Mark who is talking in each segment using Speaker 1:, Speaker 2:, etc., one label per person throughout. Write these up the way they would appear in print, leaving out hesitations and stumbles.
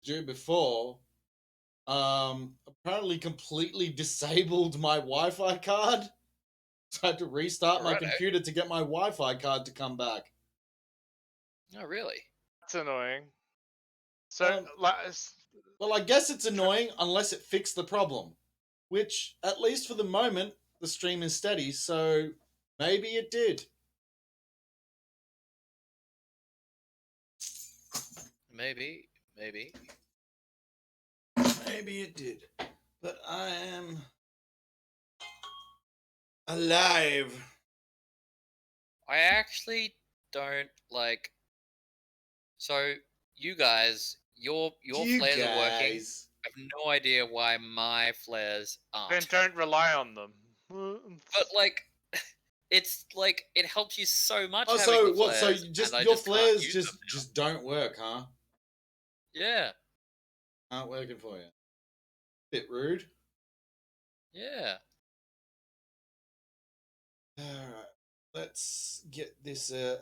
Speaker 1: do before, apparently completely disabled my Wi-Fi card. So I had to restart my computer to get my Wi-Fi card to come back.
Speaker 2: Oh, really?
Speaker 3: That's annoying. So,
Speaker 1: well, I guess it's annoying unless it fixed the problem, which, at least for the moment, the stream is steady, so maybe it did.
Speaker 2: Maybe.
Speaker 1: Maybe it did. But I am alive.
Speaker 2: I actually don't like. So you guys, your flares are working. I have no idea why my flares aren't.
Speaker 3: Then don't rely on them.
Speaker 2: But like, it's like it helps you so much.
Speaker 1: Oh,
Speaker 2: having
Speaker 1: so
Speaker 2: the
Speaker 1: what? So
Speaker 2: flares,
Speaker 1: you just
Speaker 2: and
Speaker 1: your
Speaker 2: I just
Speaker 1: flares
Speaker 2: can't use them
Speaker 1: just don't work, huh?
Speaker 2: Yeah.
Speaker 1: Aren't working for you. Bit rude.
Speaker 2: Yeah.
Speaker 1: All right. Let's get this game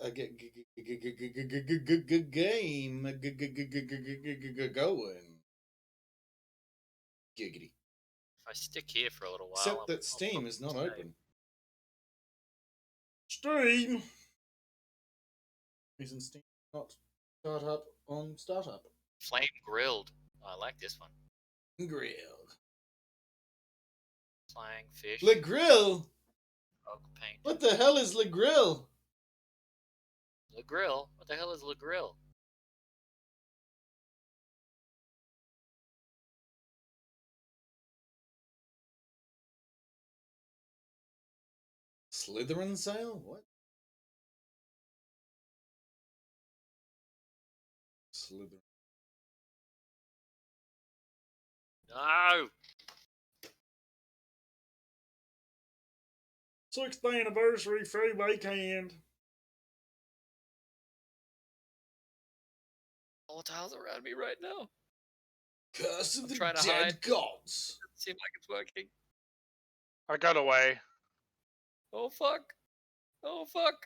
Speaker 1: going. Giggity.
Speaker 2: If I stick here for a little while,
Speaker 1: Except that Steam is not
Speaker 2: stay.
Speaker 1: open. Steam. Reason Steam not start up on startup.
Speaker 2: Flame grilled. Oh, I like this one.
Speaker 1: Grilled.
Speaker 2: Flying fish.
Speaker 1: Le Grill.
Speaker 2: Dog paint.
Speaker 1: What the hell is Le Grill?
Speaker 2: Le Grill? What the hell is Le Grill?
Speaker 1: Slytherin sale? What? Slytherin.
Speaker 2: No!
Speaker 1: 6th anniversary free weekend.
Speaker 2: Volatiles around me right now.
Speaker 1: Curse of the dead gods.
Speaker 2: Doesn't seem like it's working.
Speaker 3: I got away.
Speaker 2: Oh fuck. Oh fuck.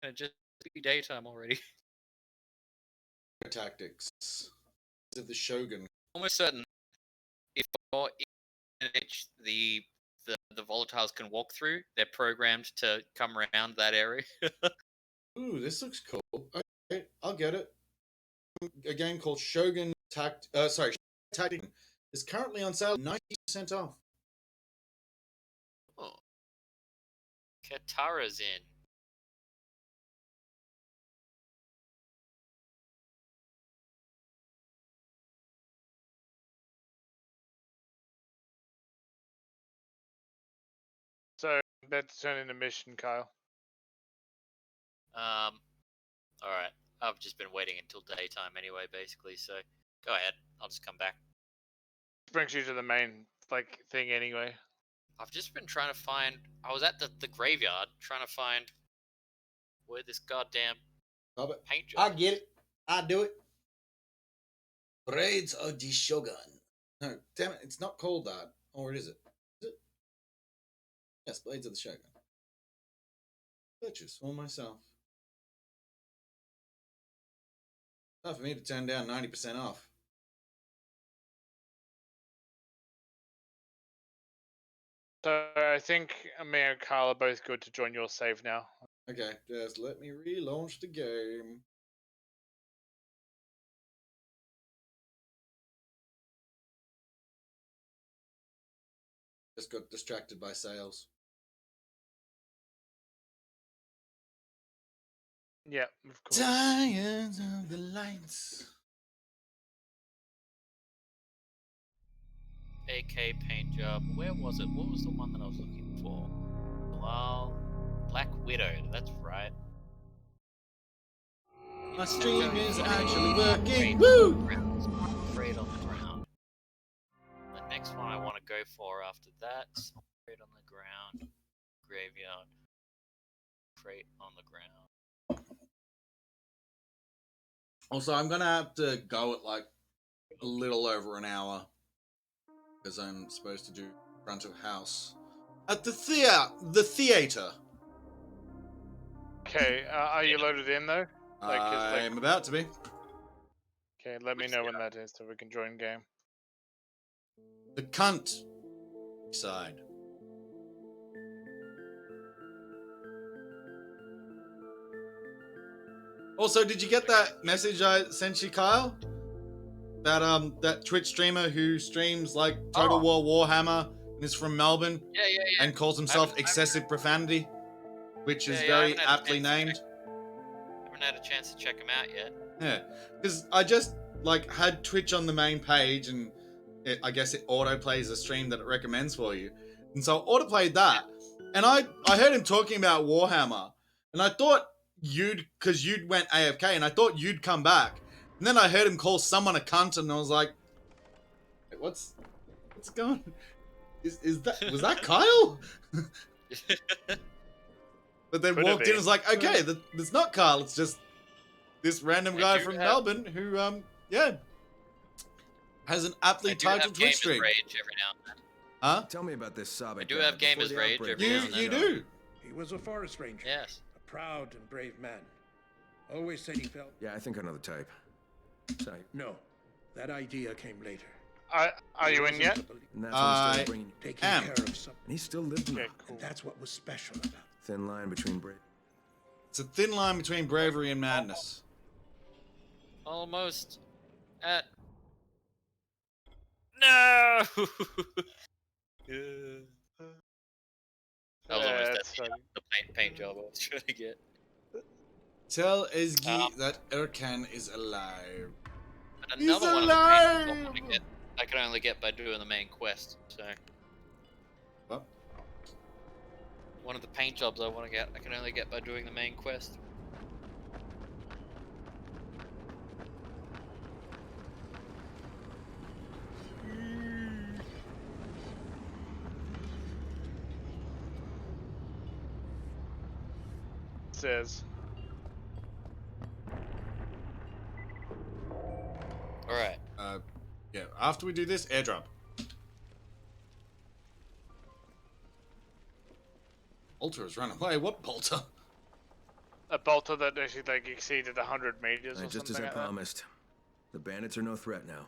Speaker 2: Can it just be daytime already?
Speaker 1: Tactics of the Shogun.
Speaker 2: Almost certain if you're in the volatiles can walk through, they're programmed to come around that area.
Speaker 1: Ooh, this looks cool. Okay, I'll get it. A game called Shogun Tactic is currently on sale, 90% off.
Speaker 2: Oh. Katara's in.
Speaker 3: So, let's turn in a mission, Kyle.
Speaker 2: Alright. I've just been waiting until daytime anyway, basically, so go ahead. I'll just come back.
Speaker 3: Brings you to the main, thing anyway.
Speaker 2: I've just been trying to find... I was at the graveyard trying to find where this goddamn paint job
Speaker 1: I get it. I do it. Blades of the Shogun. No, damn it. It's not called that. Or is it? Is it? Yes, Blades of the Shogun. Purchase for myself. Not for me to turn down 90% off.
Speaker 3: So I think me and Kyle are both good to join your save now.
Speaker 1: Okay, just let me relaunch the game. Just got distracted by sales.
Speaker 3: Yeah, of course.
Speaker 1: Tired of the lights.
Speaker 2: AK paint job. Where was it? What was the one that I was looking for? Well, Black Widow. That's right.
Speaker 1: My stream is actually working.
Speaker 2: Woo! Afraid on the ground. The next one I want to go for after that. Afraid on the ground. Graveyard. Crate on the ground.
Speaker 1: Also, I'm gonna have to go at like a little over an hour because I'm supposed to do front of house at the theater.
Speaker 3: Okay, are you loaded in though? Like,
Speaker 1: I'm about to be.
Speaker 3: Okay, let me know when that is so we can join game.
Speaker 1: The cunt side. Also, did you get that message I sent you, Kyle? That Twitch streamer who streams like Total War Warhammer and is from Melbourne
Speaker 2: Yeah.
Speaker 1: and calls himself Excessive Profanity, which is very aptly named.
Speaker 2: I haven't had a chance to check him out yet.
Speaker 1: Yeah, because I just like had Twitch on the main page, and I guess it auto plays a stream that it recommends for you, and so I auto played that, and I heard him talking about Warhammer, and I thought you'd went AFK, and I thought you'd come back, and then I heard him call someone a cunt, and I was like, what's going? Was that Kyle? But then walked in and was like, okay, that's not Kyle. It's just this random guy from Melbourne who, has an aptly titled Twitch stream.
Speaker 2: Rage every now and then.
Speaker 1: Huh?
Speaker 4: Tell me about this Sabbath.
Speaker 2: I do have Gamers Rage every now and then.
Speaker 1: You do.
Speaker 5: He was a forest ranger.
Speaker 2: Yes.
Speaker 5: A proud and brave man. Always said he felt.
Speaker 4: Yeah, I think I know the type. Sorry.
Speaker 5: No, that idea came later.
Speaker 3: Are you in yet?
Speaker 4: And that's when he started bringing.
Speaker 5: Taking care of something.
Speaker 4: And he still lived in
Speaker 3: Okay,
Speaker 4: it.
Speaker 3: cool.
Speaker 5: And that's what was special about it.
Speaker 4: Thin line between brave.
Speaker 1: It's a thin line between bravery and madness.
Speaker 2: Almost at. No. That was almost the paint job I was trying to get.
Speaker 1: Tell Ezgi that Erkan is alive.
Speaker 2: And another one of the paint jobs I want to get, I can only get by doing the main quest. So.
Speaker 1: What?
Speaker 2: One of the paint jobs I want to get, I can only get by doing the main quest.
Speaker 3: Says.
Speaker 2: Alright.
Speaker 1: Yeah, after we do this, airdrop. Bolter has run away. What Bolter?
Speaker 3: A bolter that actually like exceeded 100 meters or
Speaker 4: Just
Speaker 3: something
Speaker 4: as I
Speaker 3: like that.
Speaker 4: promised. The bandits are no threat now.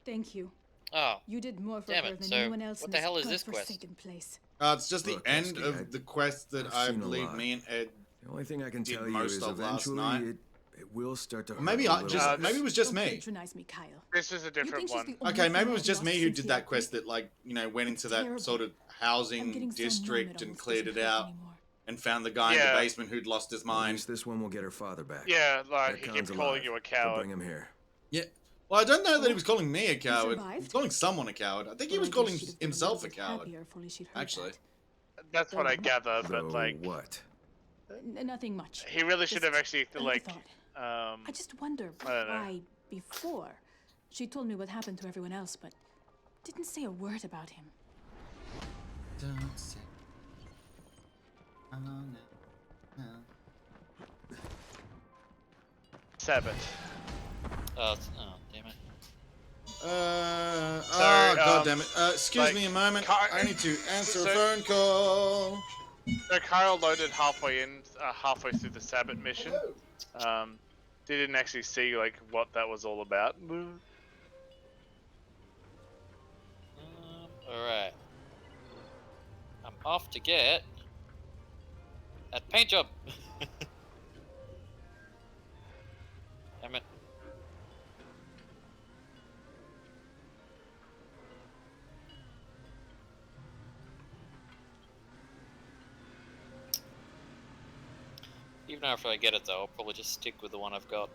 Speaker 6: Thank you.
Speaker 2: Oh.
Speaker 6: You did more for
Speaker 2: Damn
Speaker 6: her
Speaker 2: it,
Speaker 6: than
Speaker 2: so
Speaker 6: anyone else
Speaker 2: what
Speaker 6: in
Speaker 2: the hell is
Speaker 6: this
Speaker 2: this quest?
Speaker 6: godforsaken place.
Speaker 1: It's just
Speaker 4: Look,
Speaker 1: the end
Speaker 4: Esky,
Speaker 1: of the quest that
Speaker 4: I've
Speaker 1: I
Speaker 4: seen a
Speaker 1: believe
Speaker 4: lot.
Speaker 1: me and Ed.
Speaker 4: The only thing I can
Speaker 1: Did
Speaker 4: tell you
Speaker 1: most
Speaker 4: is
Speaker 1: of last
Speaker 4: eventually
Speaker 1: night.
Speaker 4: it will start to hurt.
Speaker 1: Maybe
Speaker 4: a
Speaker 1: I
Speaker 4: little
Speaker 1: just
Speaker 4: bit.
Speaker 1: maybe it was just
Speaker 6: Don't
Speaker 1: me.
Speaker 6: patronize me, Kyle.
Speaker 3: This is a
Speaker 6: You
Speaker 3: different
Speaker 6: think she's
Speaker 3: one.
Speaker 6: the only
Speaker 1: Okay, maybe
Speaker 6: thing
Speaker 1: it was
Speaker 6: I've
Speaker 1: just
Speaker 6: lost
Speaker 1: me who
Speaker 6: since
Speaker 1: did
Speaker 6: you
Speaker 1: that
Speaker 6: left me?
Speaker 1: quest that, like, you know, went into that
Speaker 6: Terrible.
Speaker 1: sort of
Speaker 6: I'm
Speaker 1: housing
Speaker 6: getting so numb
Speaker 1: district
Speaker 6: it
Speaker 1: and
Speaker 6: almost
Speaker 1: cleared it
Speaker 6: doesn't hurt
Speaker 1: out
Speaker 6: anymore.
Speaker 1: and found the guy in
Speaker 3: Yeah.
Speaker 1: the basement who'd lost his
Speaker 4: At
Speaker 1: mind.
Speaker 4: least this one will get her father back.
Speaker 3: Yeah, like
Speaker 4: That
Speaker 3: he
Speaker 4: Khan's
Speaker 3: kept calling
Speaker 4: alive.
Speaker 3: you a
Speaker 4: They'll
Speaker 3: coward.
Speaker 4: bring him here.
Speaker 1: Yeah. Well, I don't know that he was calling me a coward. He was
Speaker 6: survived?
Speaker 1: calling someone a coward. I think he
Speaker 6: Well,
Speaker 1: was
Speaker 6: I guess
Speaker 1: calling
Speaker 6: she'd have been
Speaker 1: himself a
Speaker 6: little bit
Speaker 1: coward.
Speaker 6: happier if only she'd heard
Speaker 1: Actually.
Speaker 6: that.
Speaker 3: That's what I
Speaker 6: Um,
Speaker 3: gather,
Speaker 4: Though
Speaker 3: but like
Speaker 4: what?
Speaker 6: Nothing much.
Speaker 3: he really should have
Speaker 6: Just
Speaker 3: actually
Speaker 6: another
Speaker 3: like
Speaker 6: thought. I just wonder
Speaker 3: I don't know.
Speaker 6: why before she told me what happened to everyone else, but didn't say a word about him.
Speaker 1: Don't say. Oh, no. No.
Speaker 3: Sabbath.
Speaker 2: Oh, damn it.
Speaker 1: God damn it. Excuse
Speaker 3: like,
Speaker 1: me a moment. I need to answer a
Speaker 3: so-
Speaker 1: phone call.
Speaker 3: So Kyle loaded halfway through the Sabbath mission. Didn't actually see like what that was all about.
Speaker 2: Alright. I'm off to get that paint job. Damn it. Even after I get it though, I'll probably just stick with the one I've got.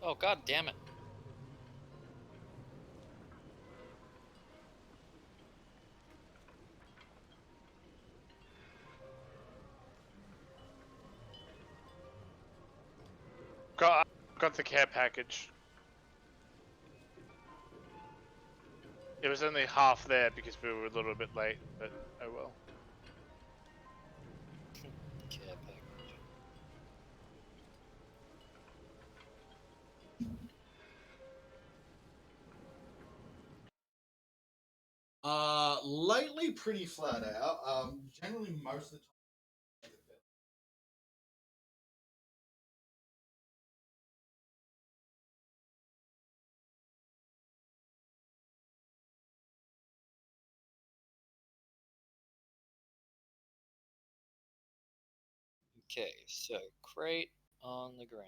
Speaker 2: Oh, god damn it.
Speaker 3: Got the care package. It was only half there because we were a little bit late, but oh well.
Speaker 2: Care package.
Speaker 1: Lately pretty flat out. Generally most of the time.
Speaker 2: Okay, so crate on the ground.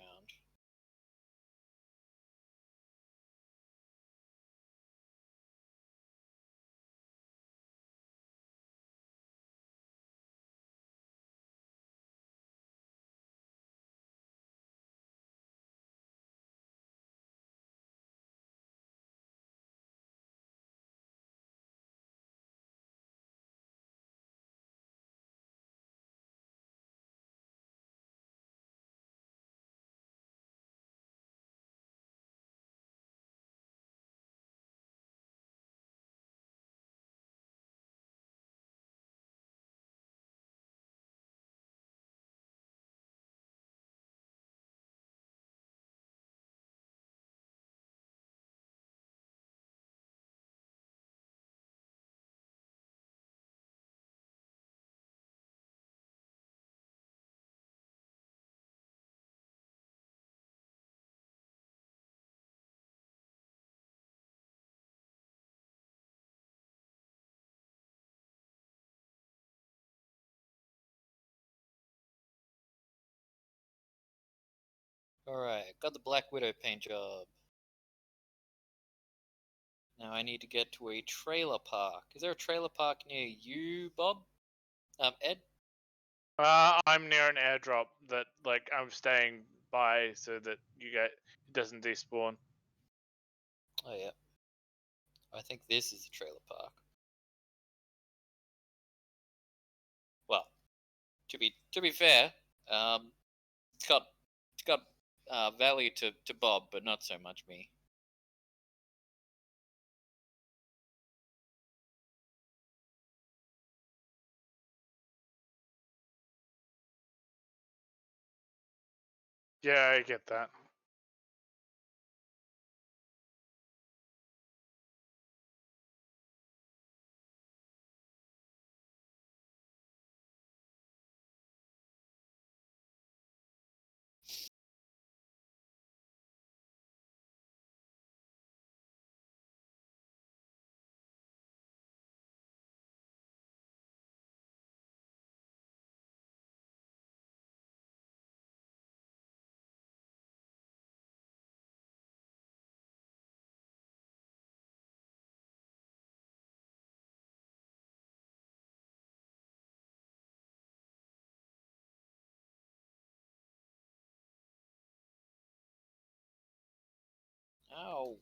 Speaker 2: Alright, got the Black Widow paint job. Now I need to get to a trailer park. Is there a trailer park near you, Bob? Ed?
Speaker 3: I'm near an airdrop that like I'm staying by so that it doesn't despawn.
Speaker 2: Oh yeah. I think this is the trailer park. Well, to be fair, it's got value to Bob, but not so much me.
Speaker 3: Yeah, I get that.
Speaker 2: Ow.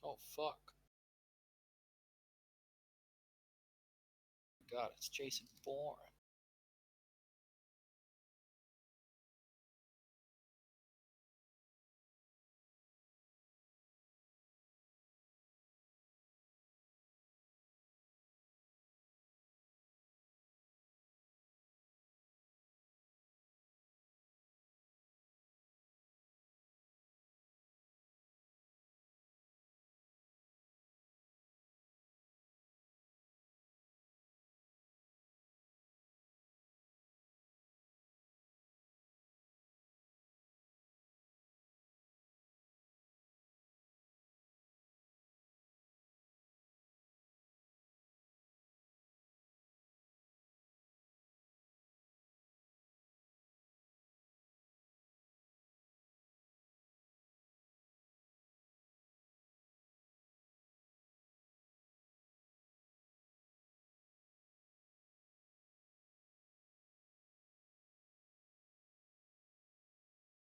Speaker 2: Oh fuck. God, it's Jason Bourne.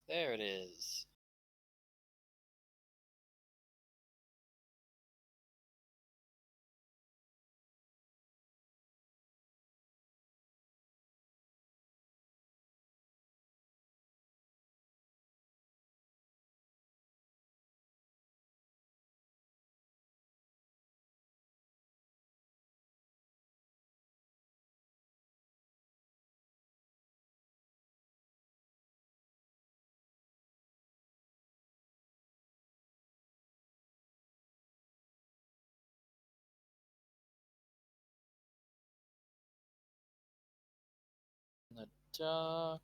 Speaker 2: There it is. In the dark.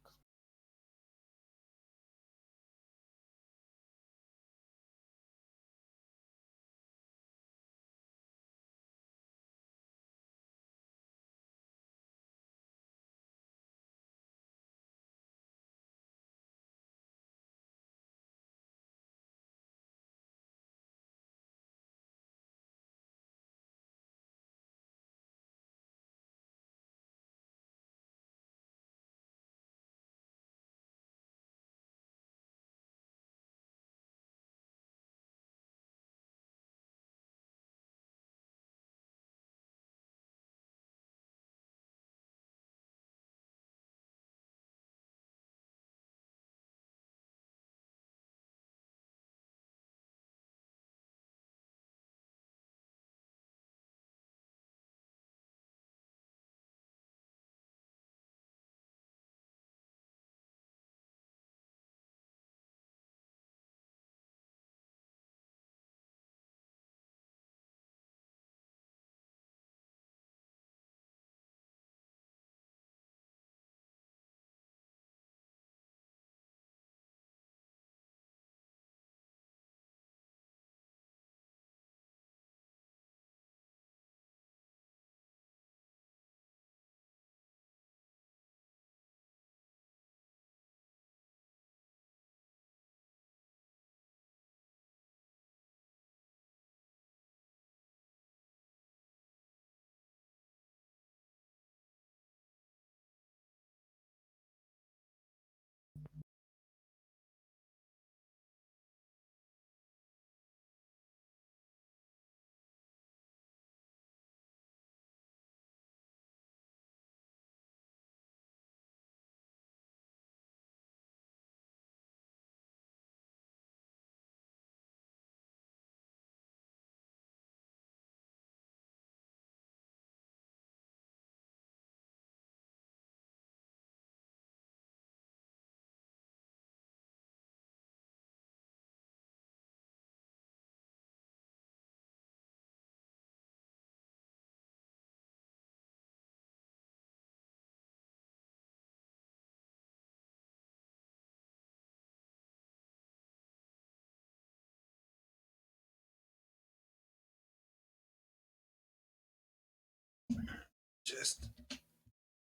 Speaker 1: Just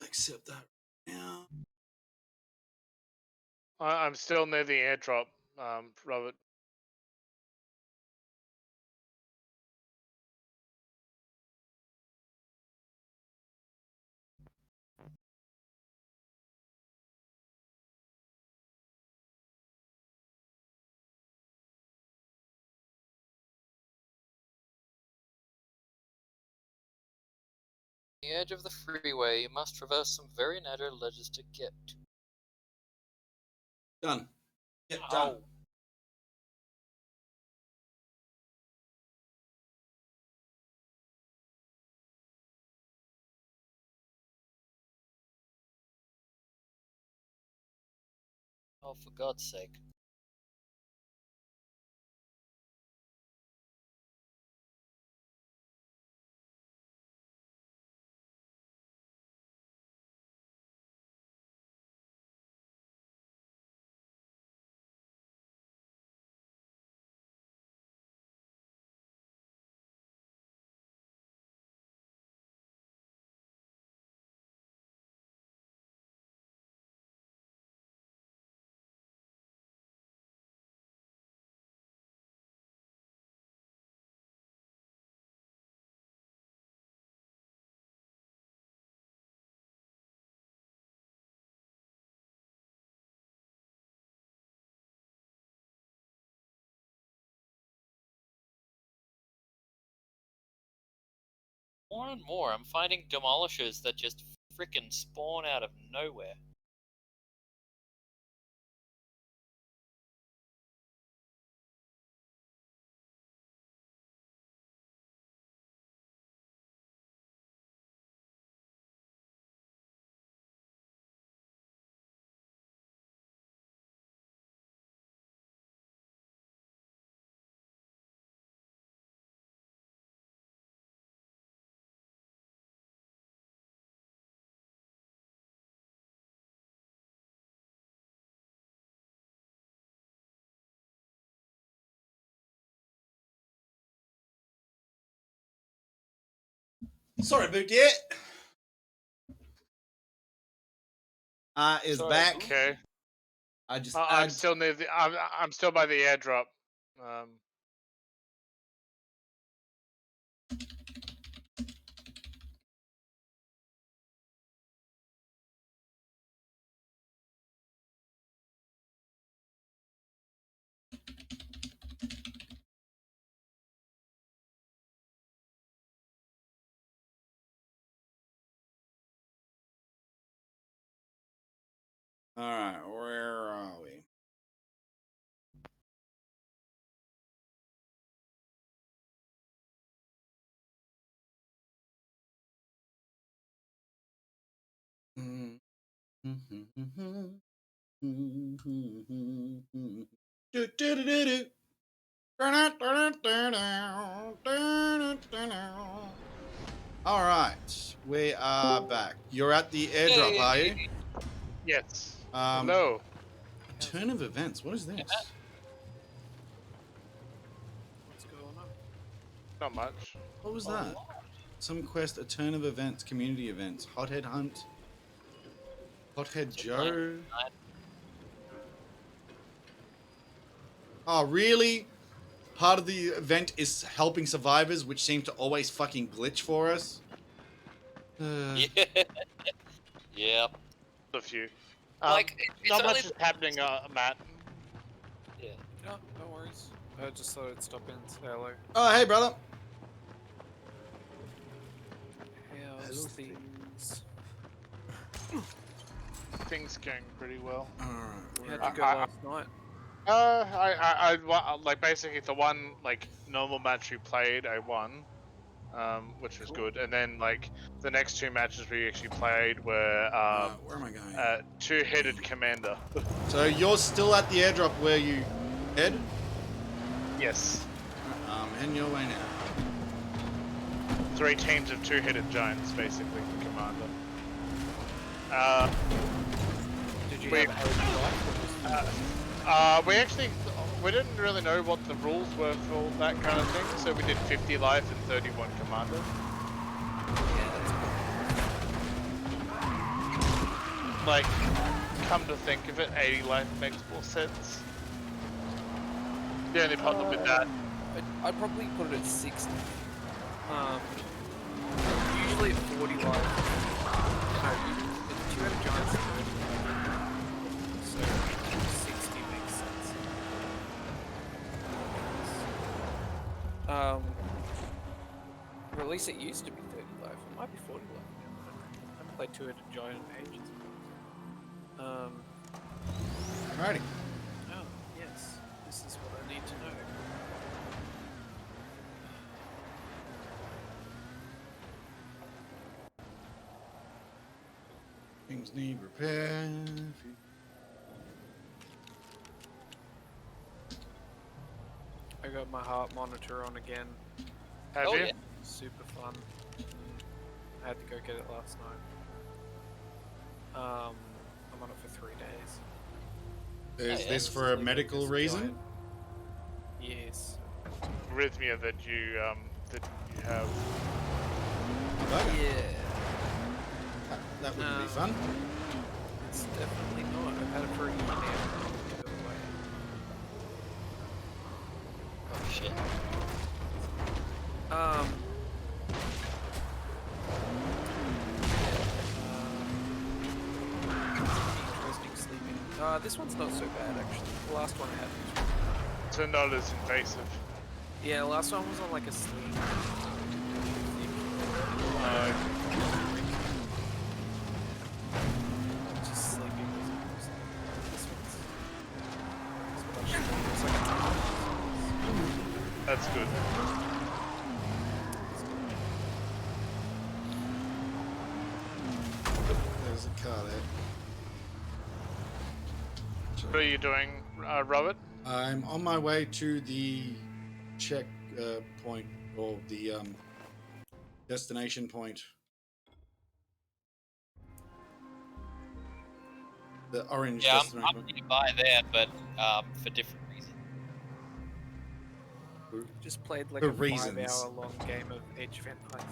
Speaker 1: accept that now.
Speaker 3: I'm still near the airdrop, Robert.
Speaker 2: The edge of the freeway, you must traverse some very narrow ledges to get to.
Speaker 1: Done. Yep, done.
Speaker 2: Oh, for God's sake. More and more, I'm finding demolishers that just frickin' spawn out of nowhere.
Speaker 1: Sorry about that. Is
Speaker 2: Sorry.
Speaker 1: back.
Speaker 3: Okay.
Speaker 1: I just
Speaker 3: I'm still near the. I'm still by the airdrop.
Speaker 1: All right, where are we? All right, we are back. You're at the airdrop, are you?
Speaker 3: Yes.
Speaker 1: No.
Speaker 3: No.
Speaker 1: Turn of events. What is this?
Speaker 7: What's going on?
Speaker 3: Not much.
Speaker 1: What was that? Some quest, a turn of events, community events, hothead hunt, hothead Joe. Oh, really? Part of the event is helping survivors, which seem to always fucking glitch for us.
Speaker 2: Yeah. Yep.
Speaker 3: A few.
Speaker 2: Like, it's
Speaker 3: not
Speaker 2: only
Speaker 3: much is happening, Matt.
Speaker 2: Yeah.
Speaker 7: No, no worries. I just thought I'd stop in and say hello.
Speaker 1: Oh, hey, brother.
Speaker 7: How's things?
Speaker 3: Things going pretty well.
Speaker 1: All right.
Speaker 7: How'd you go last night?
Speaker 3: Like basically the one like normal match we played, I won, which was good. And then like the next two matches we actually played were
Speaker 1: Where am I going?
Speaker 3: two-headed commander.
Speaker 1: So you're still at the airdrop where you head?
Speaker 3: Yes.
Speaker 1: Heading your way now.
Speaker 3: 3 teams of two-headed giants, basically, commander.
Speaker 7: Did you
Speaker 3: we-
Speaker 7: have AD life?
Speaker 3: We didn't really know what the rules were for that kind of thing, so we did 50 life and 31 commander. Like, come to think of it, 80 life makes more sense. The only problem with that.
Speaker 7: I'd probably put it at 60. Usually at 40 life. No, the two-headed giants are 30. So 60 makes sense. Or at least it used to be 30 life. It might be 40 life now. I haven't played two-headed giant in ages.
Speaker 1: Alrighty.
Speaker 7: Oh, yes. This is what I need to know.
Speaker 1: Things need repair.
Speaker 7: I got my heart monitor on again.
Speaker 3: Have
Speaker 2: Oh,
Speaker 3: you?
Speaker 2: yeah.
Speaker 7: Super fun. I had to go get it last night. I'm on it for 3 days.
Speaker 1: Is
Speaker 2: yeah,
Speaker 1: this
Speaker 7: Just
Speaker 1: for a
Speaker 7: living
Speaker 1: medical
Speaker 7: this
Speaker 1: reason?
Speaker 7: giant- Yes.
Speaker 3: Arrhythmia that you have.
Speaker 1: Okay.
Speaker 7: Yeah.
Speaker 1: That wouldn't be
Speaker 7: No.
Speaker 1: fun.
Speaker 7: It's definitely not. I've had it for a year now. Go away.
Speaker 2: Oh shit.
Speaker 7: Interesting sleeping. This one's not so bad actually. The last one I had was.
Speaker 3: So not as invasive.
Speaker 7: Yeah, last one was on like a sleep. Just sleeping was like this one's it's like
Speaker 3: That's good.
Speaker 1: There's a car there.
Speaker 3: What are you doing, Robert?
Speaker 1: I'm on my way to the check point, or the destination point. The orange
Speaker 2: Yeah,
Speaker 1: destination
Speaker 2: I'm nearby there, but for different reasons.
Speaker 7: just played like
Speaker 1: For
Speaker 7: a
Speaker 1: reasons.
Speaker 7: 5-hour-long game of Age of Empires.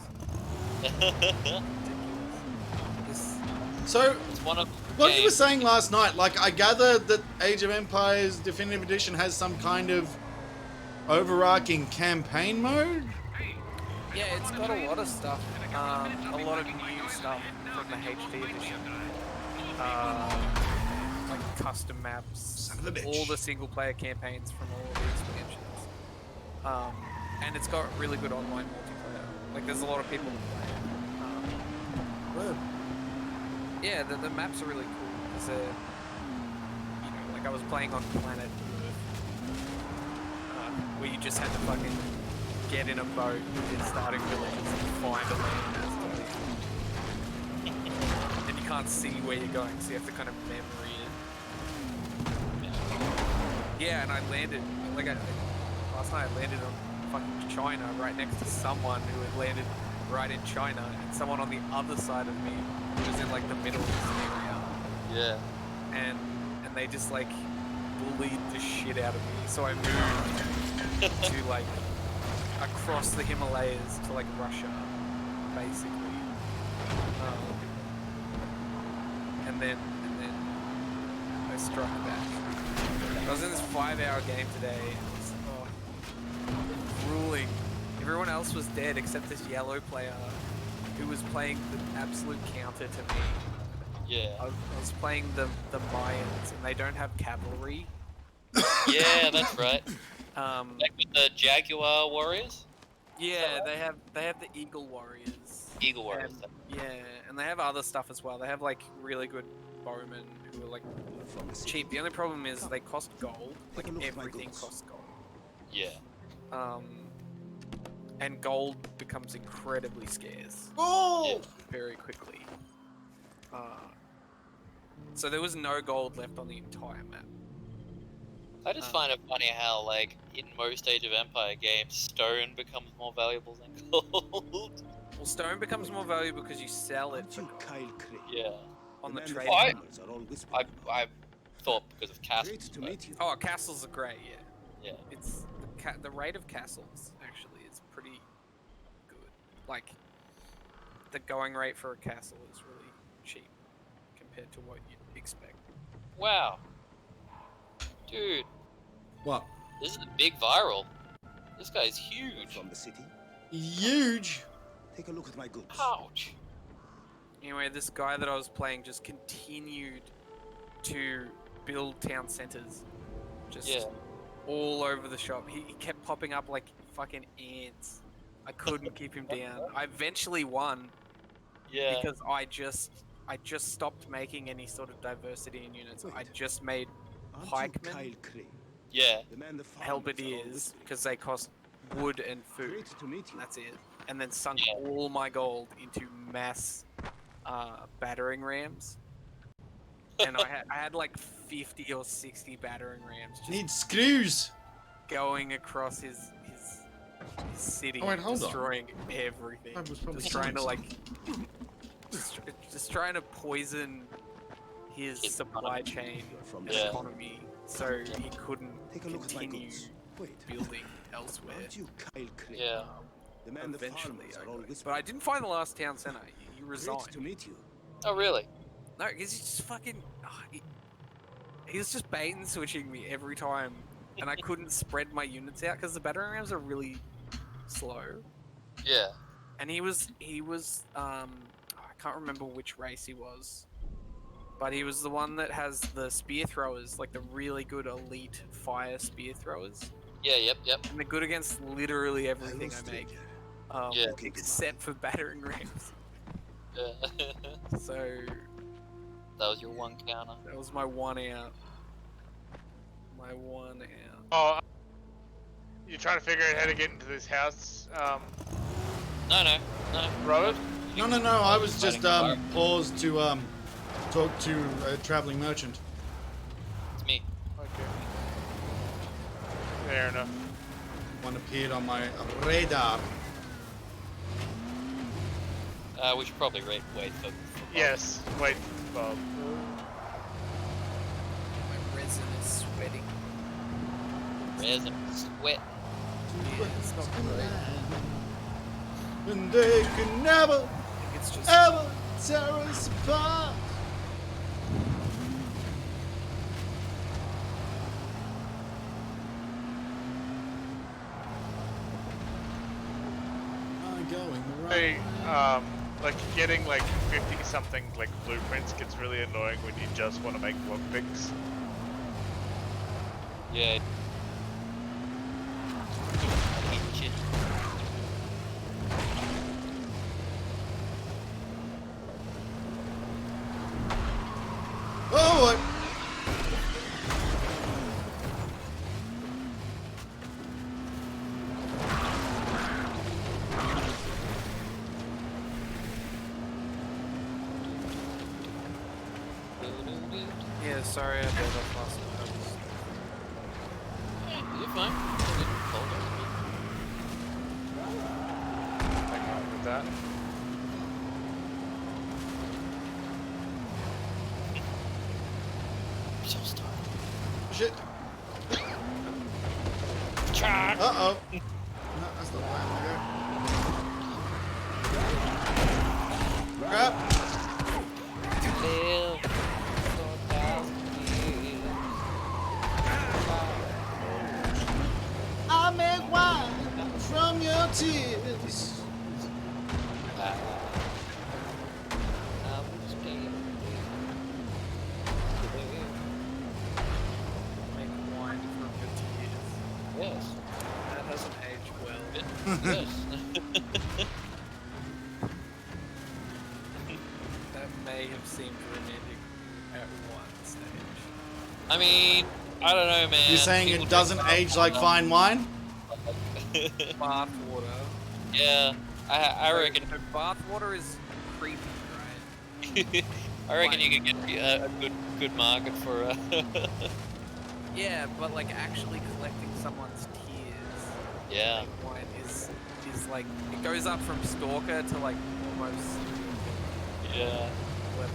Speaker 7: This,
Speaker 1: So,
Speaker 2: It's one of
Speaker 1: what you were
Speaker 2: games-
Speaker 1: saying last night, like, I gather that Age of Empires Definitive Edition has some kind of overarching campaign mode?
Speaker 7: yeah, it's got a lot of stuff. A lot of new stuff from the HD edition. Like custom maps,
Speaker 1: Son of a bitch.
Speaker 7: all the single-player campaigns from all of the expansions. And it's got really good online multiplayer. Like, there's a lot of people who play it. Yeah, the maps are really cool. There's a, you know, like I was playing on Planet Earth, where you just had to fucking get in a boat within starting villages and find a landmass. And you can't see where you're going, so you have to kind of memory it. Yeah, and I landed, last night I landed on fucking China, right next to someone who had landed right in China, and someone on the other side of me who was in like the Middle East area.
Speaker 2: Yeah.
Speaker 7: And they just like bullied the shit out of me. So I moved to like across the Himalayas to like Russia, basically. And then I struck back. I was in this 5-hour game today. And it was grueling. Everyone else was dead except this yellow player who was playing the absolute counter to me.
Speaker 2: Yeah.
Speaker 7: I was playing the Mayans, and they don't have cavalry.
Speaker 2: Yeah, that's right.
Speaker 7: Like
Speaker 2: with the Jaguar Warriors?
Speaker 7: Yeah, they have the Eagle Warriors.
Speaker 2: Eagle Warriors.
Speaker 7: And, yeah, and they have other stuff as well. They have like really good bowmen who are like cheap. The only problem is they cost gold. Like everything costs gold.
Speaker 2: Yeah.
Speaker 7: And gold becomes incredibly scarce.
Speaker 1: Oh!
Speaker 7: Very quickly. So there was no gold left on the entire map.
Speaker 2: I just find it funny how, like, in most Age of Empire games, stone becomes more valuable than gold.
Speaker 7: Well, stone becomes more valuable because you sell it for gold
Speaker 2: Yeah.
Speaker 7: on the trade.
Speaker 2: I thought because of castles. But,
Speaker 7: Oh, castles are great. Yeah.
Speaker 2: yeah.
Speaker 7: It's the rate of castles actually is pretty good. Like the going rate for a castle is really cheap compared to what you'd expect.
Speaker 2: Wow. Dude,
Speaker 1: What?
Speaker 2: this is a big viral. This guy's huge.
Speaker 5: From the city.
Speaker 1: Huge!
Speaker 5: Take a look at my goods.
Speaker 2: Ouch.
Speaker 7: Anyway, this guy that I was playing just continued to build town centers, just
Speaker 2: Yeah.
Speaker 7: all over the shop. He kept popping up like fucking ants. I couldn't keep him down. I eventually won
Speaker 2: Yeah.
Speaker 7: because I just stopped making any sort of diversity in units. I just made pikemen,
Speaker 2: Yeah.
Speaker 7: halberdiers, because they cost wood and food.
Speaker 5: Great to meet you.
Speaker 7: And that's it. And then sunk
Speaker 2: Yeah.
Speaker 7: all my gold into mass battering rams. And I had like 50 or 60 battering rams just
Speaker 1: Need screws!
Speaker 7: going across his city,
Speaker 1: Oh, wait, hold on.
Speaker 7: destroying everything.
Speaker 1: I was probably
Speaker 7: Just trying to
Speaker 1: saying
Speaker 7: like, just trying to poison his
Speaker 2: His
Speaker 7: supply chain
Speaker 5: From
Speaker 7: and
Speaker 2: Yeah.
Speaker 7: economy, so he couldn't
Speaker 5: Take a look at my
Speaker 7: continue
Speaker 5: goods. Wait.
Speaker 7: building elsewhere.
Speaker 5: Aren't you Kyle Craig?
Speaker 2: Yeah.
Speaker 5: The man the
Speaker 7: Eventually,
Speaker 5: farmers
Speaker 7: I
Speaker 5: are all
Speaker 7: got it.
Speaker 5: whispering.
Speaker 7: But I didn't find the last town center. You
Speaker 5: Great
Speaker 7: resigned.
Speaker 5: to meet you.
Speaker 2: Oh, really?
Speaker 7: No, because he's just fucking. He was just bait and switching me every time, and I couldn't spread my units out because the battering rams are really slow.
Speaker 2: Yeah.
Speaker 7: And he was I can't remember which race he was, but he was the one that has the spear throwers, like the really good elite fire spear throwers,
Speaker 2: Yeah, yep.
Speaker 7: and they're good against literally everything
Speaker 5: Hello,
Speaker 7: I make.
Speaker 5: stranger.
Speaker 2: Yeah.
Speaker 7: except for battering rams.
Speaker 2: Yeah.
Speaker 7: So
Speaker 2: That was your one counter.
Speaker 7: that was my one out. My one out.
Speaker 3: Oh, you're trying to figure out how to get into this house,
Speaker 2: No.
Speaker 3: Robert?
Speaker 1: No. I was just
Speaker 2: Fighting fire.
Speaker 1: paused to talk to a traveling merchant.
Speaker 2: It's me.
Speaker 3: Okay. Fair enough.
Speaker 1: One appeared on my radar.
Speaker 2: We should probably wait for
Speaker 3: Yes. Wait, Bob.
Speaker 7: My resin is sweating.
Speaker 2: resin sweat.
Speaker 7: Yeah, it's not great.
Speaker 1: And they could never,
Speaker 7: I think it's just
Speaker 1: ever tear us apart. I'm going the right
Speaker 3: Hey,
Speaker 1: way.
Speaker 3: like getting like 50 something like blueprints gets really annoying when you just want to make lockpicks.
Speaker 2: Yeah. Shit.
Speaker 1: Oh, what?
Speaker 7: yeah. Sorry, I did that last night.
Speaker 2: You're fine.
Speaker 3: Hang on with that.
Speaker 2: I'm so starved.
Speaker 1: Shit.
Speaker 2: Char!
Speaker 1: Uh-oh. No, that's not where I'm gonna go. Crap.
Speaker 2: Live.
Speaker 1: I make wine from your tears.
Speaker 7: Make wine from your tears.
Speaker 2: Yes.
Speaker 7: That hasn't aged well.
Speaker 2: Yes.
Speaker 7: That may have seemed romantic at one stage.
Speaker 2: I mean, I don't know, man.
Speaker 1: You're saying
Speaker 2: People
Speaker 1: it doesn't
Speaker 2: drink
Speaker 1: age like fine wine?
Speaker 7: Bath water.
Speaker 2: Yeah, I reckon.
Speaker 7: Bath water is creepy, right?
Speaker 2: I reckon you could get a good market for
Speaker 7: Yeah, but like actually collecting someone's tears.
Speaker 2: yeah.
Speaker 7: Like wine is like it goes up from stalker to like almost
Speaker 2: Yeah.
Speaker 7: level of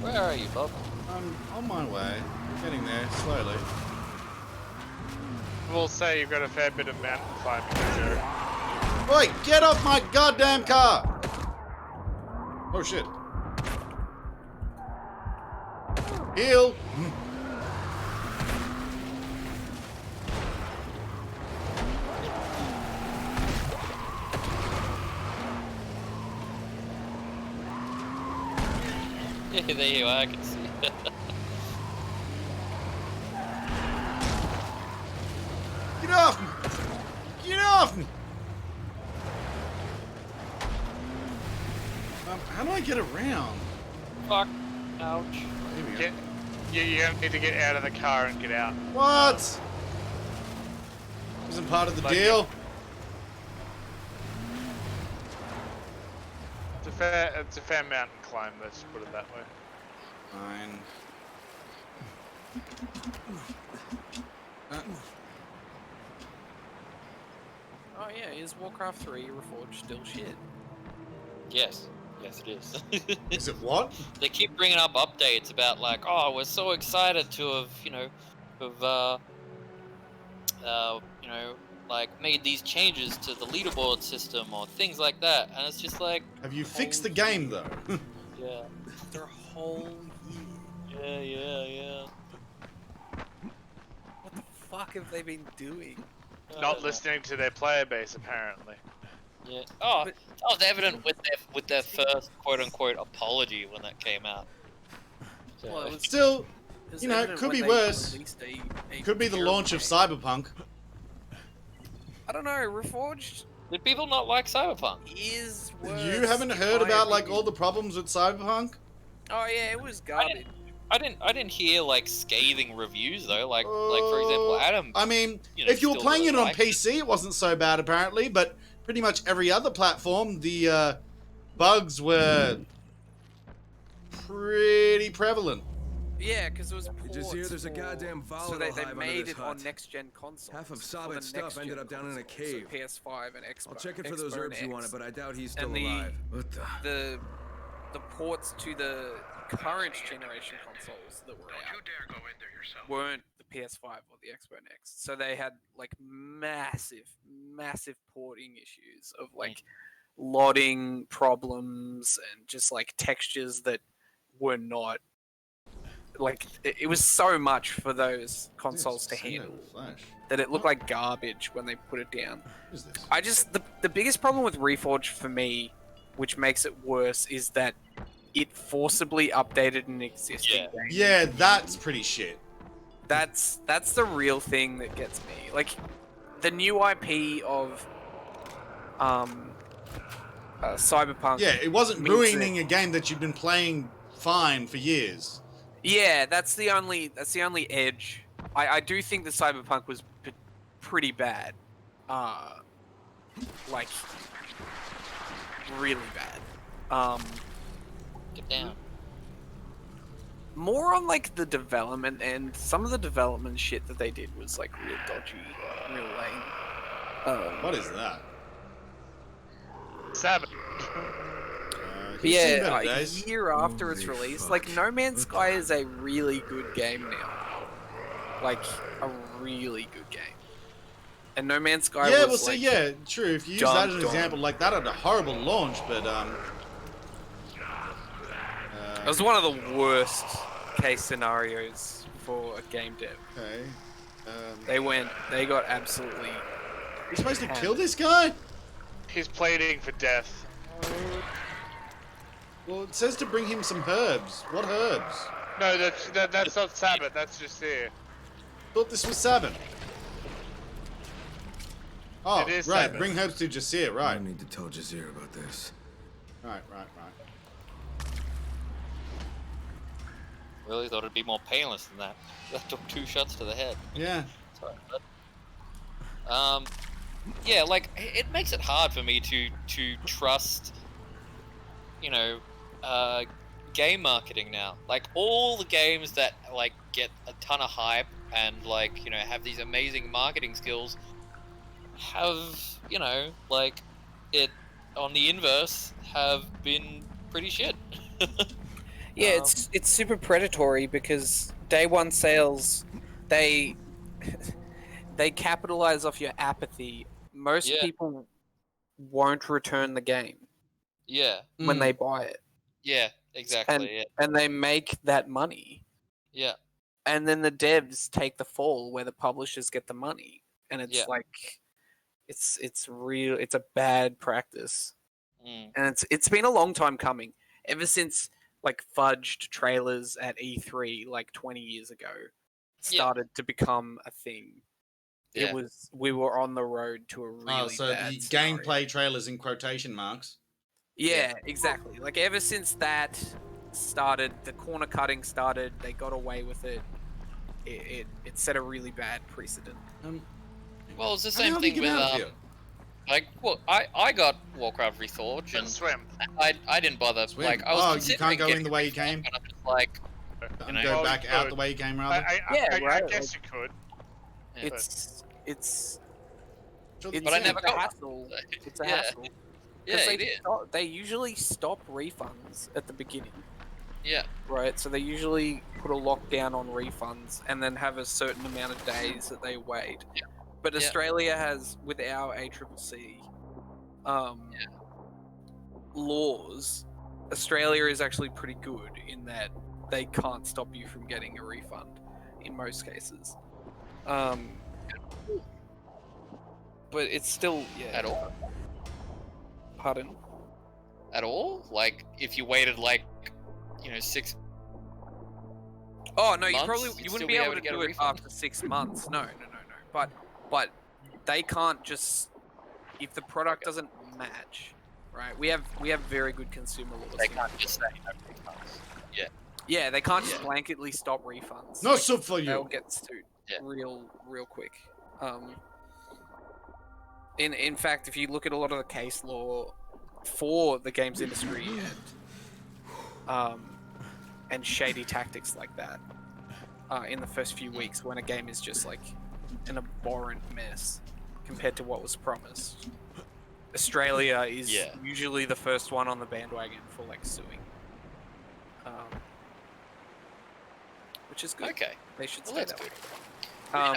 Speaker 2: Where are you, Bob?
Speaker 1: I'm on my way. Getting there, slowly.
Speaker 3: We'll say you've got a fair bit of mountain climbing to do.
Speaker 1: Oi, get off my goddamn car! Oh shit. Heal!
Speaker 2: Yeah, there you are. I can see.
Speaker 1: Get off me! Get off me! How do I get around?
Speaker 2: Fuck. Ouch.
Speaker 1: Here we go.
Speaker 3: Get, you need to get out of the car and get out.
Speaker 1: What? Isn't part of the
Speaker 3: Like-
Speaker 1: deal?
Speaker 3: It's a fair mountain climb. Let's put it that way.
Speaker 1: Fine.
Speaker 7: Oh yeah, is Warcraft 3 Reforged still shit?
Speaker 2: Yes. Yes, it is.
Speaker 1: Is it what?
Speaker 2: They keep bringing up updates about like, oh, we're so excited to have, like made these changes to the leaderboard system or things like that, and it's just like,
Speaker 1: Have you fixed the game though?
Speaker 2: yeah,
Speaker 7: After a whole year.
Speaker 2: yeah.
Speaker 7: What the fuck have they been doing?
Speaker 3: not listening to their player base apparently.
Speaker 2: Yeah. Oh, that was evident with their first quote unquote apology when that came out. So,
Speaker 7: Well, it was,
Speaker 1: Still,
Speaker 7: it was
Speaker 1: you know, it
Speaker 7: evident
Speaker 1: could
Speaker 7: when
Speaker 1: be
Speaker 7: they
Speaker 1: worse.
Speaker 7: released a
Speaker 1: Could be the
Speaker 7: terrible
Speaker 1: launch of
Speaker 7: game.
Speaker 1: Cyberpunk.
Speaker 7: I don't know. Reforged
Speaker 2: did people not like Cyberpunk?
Speaker 7: is worse.
Speaker 1: You haven't
Speaker 7: in
Speaker 1: heard
Speaker 7: my
Speaker 1: about like
Speaker 7: opinion.
Speaker 1: all the problems with Cyberpunk?
Speaker 7: Oh yeah, it was garbage.
Speaker 2: I didn't hear like scathing reviews though. Like for example, Adam.
Speaker 1: I mean,
Speaker 2: You know,
Speaker 1: if you were
Speaker 2: still
Speaker 1: playing it
Speaker 2: really
Speaker 1: on
Speaker 2: liked it.
Speaker 1: PC, it wasn't so bad apparently, but pretty much every other platform, the bugs were pretty prevalent.
Speaker 7: Yeah, because it was
Speaker 4: You
Speaker 7: ports
Speaker 4: just hear there's a
Speaker 7: for-
Speaker 4: goddamn
Speaker 7: So
Speaker 4: volatile
Speaker 7: they
Speaker 4: hive under
Speaker 7: made
Speaker 4: this
Speaker 7: it on
Speaker 4: hut.
Speaker 7: next gen consoles.
Speaker 4: Half of
Speaker 7: for
Speaker 4: Solid
Speaker 7: the
Speaker 4: stuff
Speaker 7: next-gen
Speaker 4: ended up down in a
Speaker 7: consoles, so
Speaker 4: cave.
Speaker 7: PS5 and Xbox.
Speaker 4: I'll check it for those
Speaker 7: Xbox
Speaker 4: herbs you
Speaker 7: X.
Speaker 4: wanted, but I doubt he's still
Speaker 7: And the-
Speaker 4: alive. What the?
Speaker 7: The ports to the current generation consoles that were out weren't the PS5 or the Xbox X. So they had like massive porting issues of like loading problems and just like textures that were not like it was so much for those consoles to handle
Speaker 1: Flash.
Speaker 7: that it looked like garbage when they put it down.
Speaker 1: What is this?
Speaker 7: I just the biggest problem with Reforged for me, which makes it worse, is that it forcibly updated an existing game.
Speaker 1: Yeah, that's pretty shit.
Speaker 7: That's the real thing that gets me. Like the new IP of Cyberpunk.
Speaker 1: Yeah, it wasn't
Speaker 7: means
Speaker 1: ruining a game that you've been playing fine for years.
Speaker 7: Yeah, that's the only edge. I do think that Cyberpunk was pretty bad. Like really bad.
Speaker 2: Get down.
Speaker 7: More on like the development, and some of the development shit that they did was like real dodgy, real lame.
Speaker 1: What is that?
Speaker 3: Sabbath.
Speaker 1: He's seen
Speaker 7: Yeah,
Speaker 1: better
Speaker 7: a
Speaker 1: days.
Speaker 7: year after its
Speaker 4: Holy
Speaker 7: release,
Speaker 4: fuck.
Speaker 7: like No Man's Sky is a really good game now. Like a really good game. And No Man's Sky
Speaker 1: Yeah,
Speaker 7: was
Speaker 1: well,
Speaker 7: like,
Speaker 1: see, yeah, true. If you use that as an
Speaker 7: jumped on.
Speaker 1: example, like that had a horrible launch, but
Speaker 7: it was one of the worst case scenarios for a game dev.
Speaker 1: okay.
Speaker 7: They got absolutely.
Speaker 1: You're supposed to
Speaker 7: hammered.
Speaker 1: kill this guy?
Speaker 3: He's pleading for death.
Speaker 1: Well, it says to bring him some herbs. What herbs?
Speaker 3: No, that's not Sabbath. That's just there.
Speaker 1: Thought this was Sabin. Oh,
Speaker 3: It is
Speaker 1: right.
Speaker 3: Sabin.
Speaker 1: Bring herbs to Jasir.
Speaker 4: I
Speaker 1: Right.
Speaker 4: don't need to tell Jazir about this.
Speaker 1: Right.
Speaker 2: Really thought it'd be more painless than that. That took 2 shots to the head.
Speaker 1: Yeah.
Speaker 2: Sorry, but, yeah, like it makes it hard for me to trust, you know, game marketing now. Like all the games that like get a ton of hype and like, you know, have these amazing marketing skills have, you know, like it on the inverse have been pretty shit.
Speaker 7: Yeah, it's super predatory because day one sales, they capitalize off your apathy. Most
Speaker 2: Yeah.
Speaker 7: people won't return the game
Speaker 2: Yeah,
Speaker 7: when they buy it,
Speaker 2: yeah, exactly. Yeah,
Speaker 7: and they make that money.
Speaker 2: yeah,
Speaker 7: And then the devs take the fall where the publishers get the money, and it's
Speaker 2: Yeah.
Speaker 7: like it's a bad practice,
Speaker 2: mm,
Speaker 7: and it's been a long time coming ever since like fudged trailers at E3 like 20 years ago started to become a thing.
Speaker 2: Yeah.
Speaker 7: We were on the road to a really
Speaker 1: Oh, so the
Speaker 7: bad scenario.
Speaker 1: gameplay trailers in quotation marks.
Speaker 7: Yeah, exactly. Like ever since that started, the corner cutting started. They got away with it. It set a really bad precedent.
Speaker 2: Well, it's the
Speaker 1: How
Speaker 2: same
Speaker 1: have you
Speaker 2: thing
Speaker 1: get
Speaker 2: with
Speaker 1: out of here?
Speaker 2: like, well, I got Warcraft Reforged
Speaker 3: Can
Speaker 2: and
Speaker 3: swim.
Speaker 2: I didn't bother.
Speaker 1: Swim.
Speaker 2: Like, I was
Speaker 1: Oh, you
Speaker 2: considering
Speaker 1: can't go in
Speaker 2: getting
Speaker 1: the way you
Speaker 2: Reforged,
Speaker 1: came?
Speaker 2: but I'm just like,
Speaker 1: And
Speaker 2: know.
Speaker 1: go
Speaker 3: Oh,
Speaker 1: back
Speaker 3: you
Speaker 1: out
Speaker 3: could.
Speaker 1: the way you came,
Speaker 3: I,
Speaker 1: rather.
Speaker 3: I,
Speaker 7: Yeah,
Speaker 3: I,
Speaker 7: right.
Speaker 3: I guess you could.
Speaker 2: Yeah.
Speaker 7: It's it's
Speaker 1: Sure,
Speaker 7: it's
Speaker 2: But I
Speaker 7: a
Speaker 2: never got one.
Speaker 7: hassle. It's a
Speaker 2: Yeah.
Speaker 7: hassle. 'Cause
Speaker 2: yeah,
Speaker 7: they
Speaker 2: it is.
Speaker 7: they usually stop refunds at the beginning,
Speaker 2: Yeah,
Speaker 7: right? So they usually put a lockdown on refunds and then have a certain amount of days that they wait.
Speaker 2: Yeah.
Speaker 7: But
Speaker 2: Yeah.
Speaker 7: Australia has, with our ACCC laws, Australia is actually pretty good in that they can't stop you from getting a refund in most cases. but it's still
Speaker 2: At all?
Speaker 7: Pardon?
Speaker 2: At all? Like, if you waited like, 6.
Speaker 7: Oh no, you
Speaker 2: months,
Speaker 7: probably
Speaker 2: you'd
Speaker 7: you
Speaker 2: still
Speaker 7: wouldn't
Speaker 2: be
Speaker 7: be
Speaker 2: able
Speaker 7: able
Speaker 2: to
Speaker 7: to
Speaker 2: get a
Speaker 7: do it
Speaker 2: refund?
Speaker 7: after 6 months. No. But they can't just if the product doesn't match, right? We have very good consumer laws.
Speaker 2: They
Speaker 7: here.
Speaker 2: can't just say no refunds. Yeah.
Speaker 7: Yeah, they can't just blanketly stop refunds.
Speaker 1: No soup for
Speaker 7: They'll
Speaker 1: you.
Speaker 7: get sued
Speaker 2: Yeah.
Speaker 7: real quick. In fact, if you look at a lot of the case law for the games industry and shady tactics like that, in the first few weeks when a game is just like an abhorrent mess compared to what was promised, Australia is usually the first one on the bandwagon for like suing, which is good.
Speaker 2: Okay.
Speaker 7: They should
Speaker 2: Well,
Speaker 7: stay
Speaker 2: that's
Speaker 7: that
Speaker 2: good.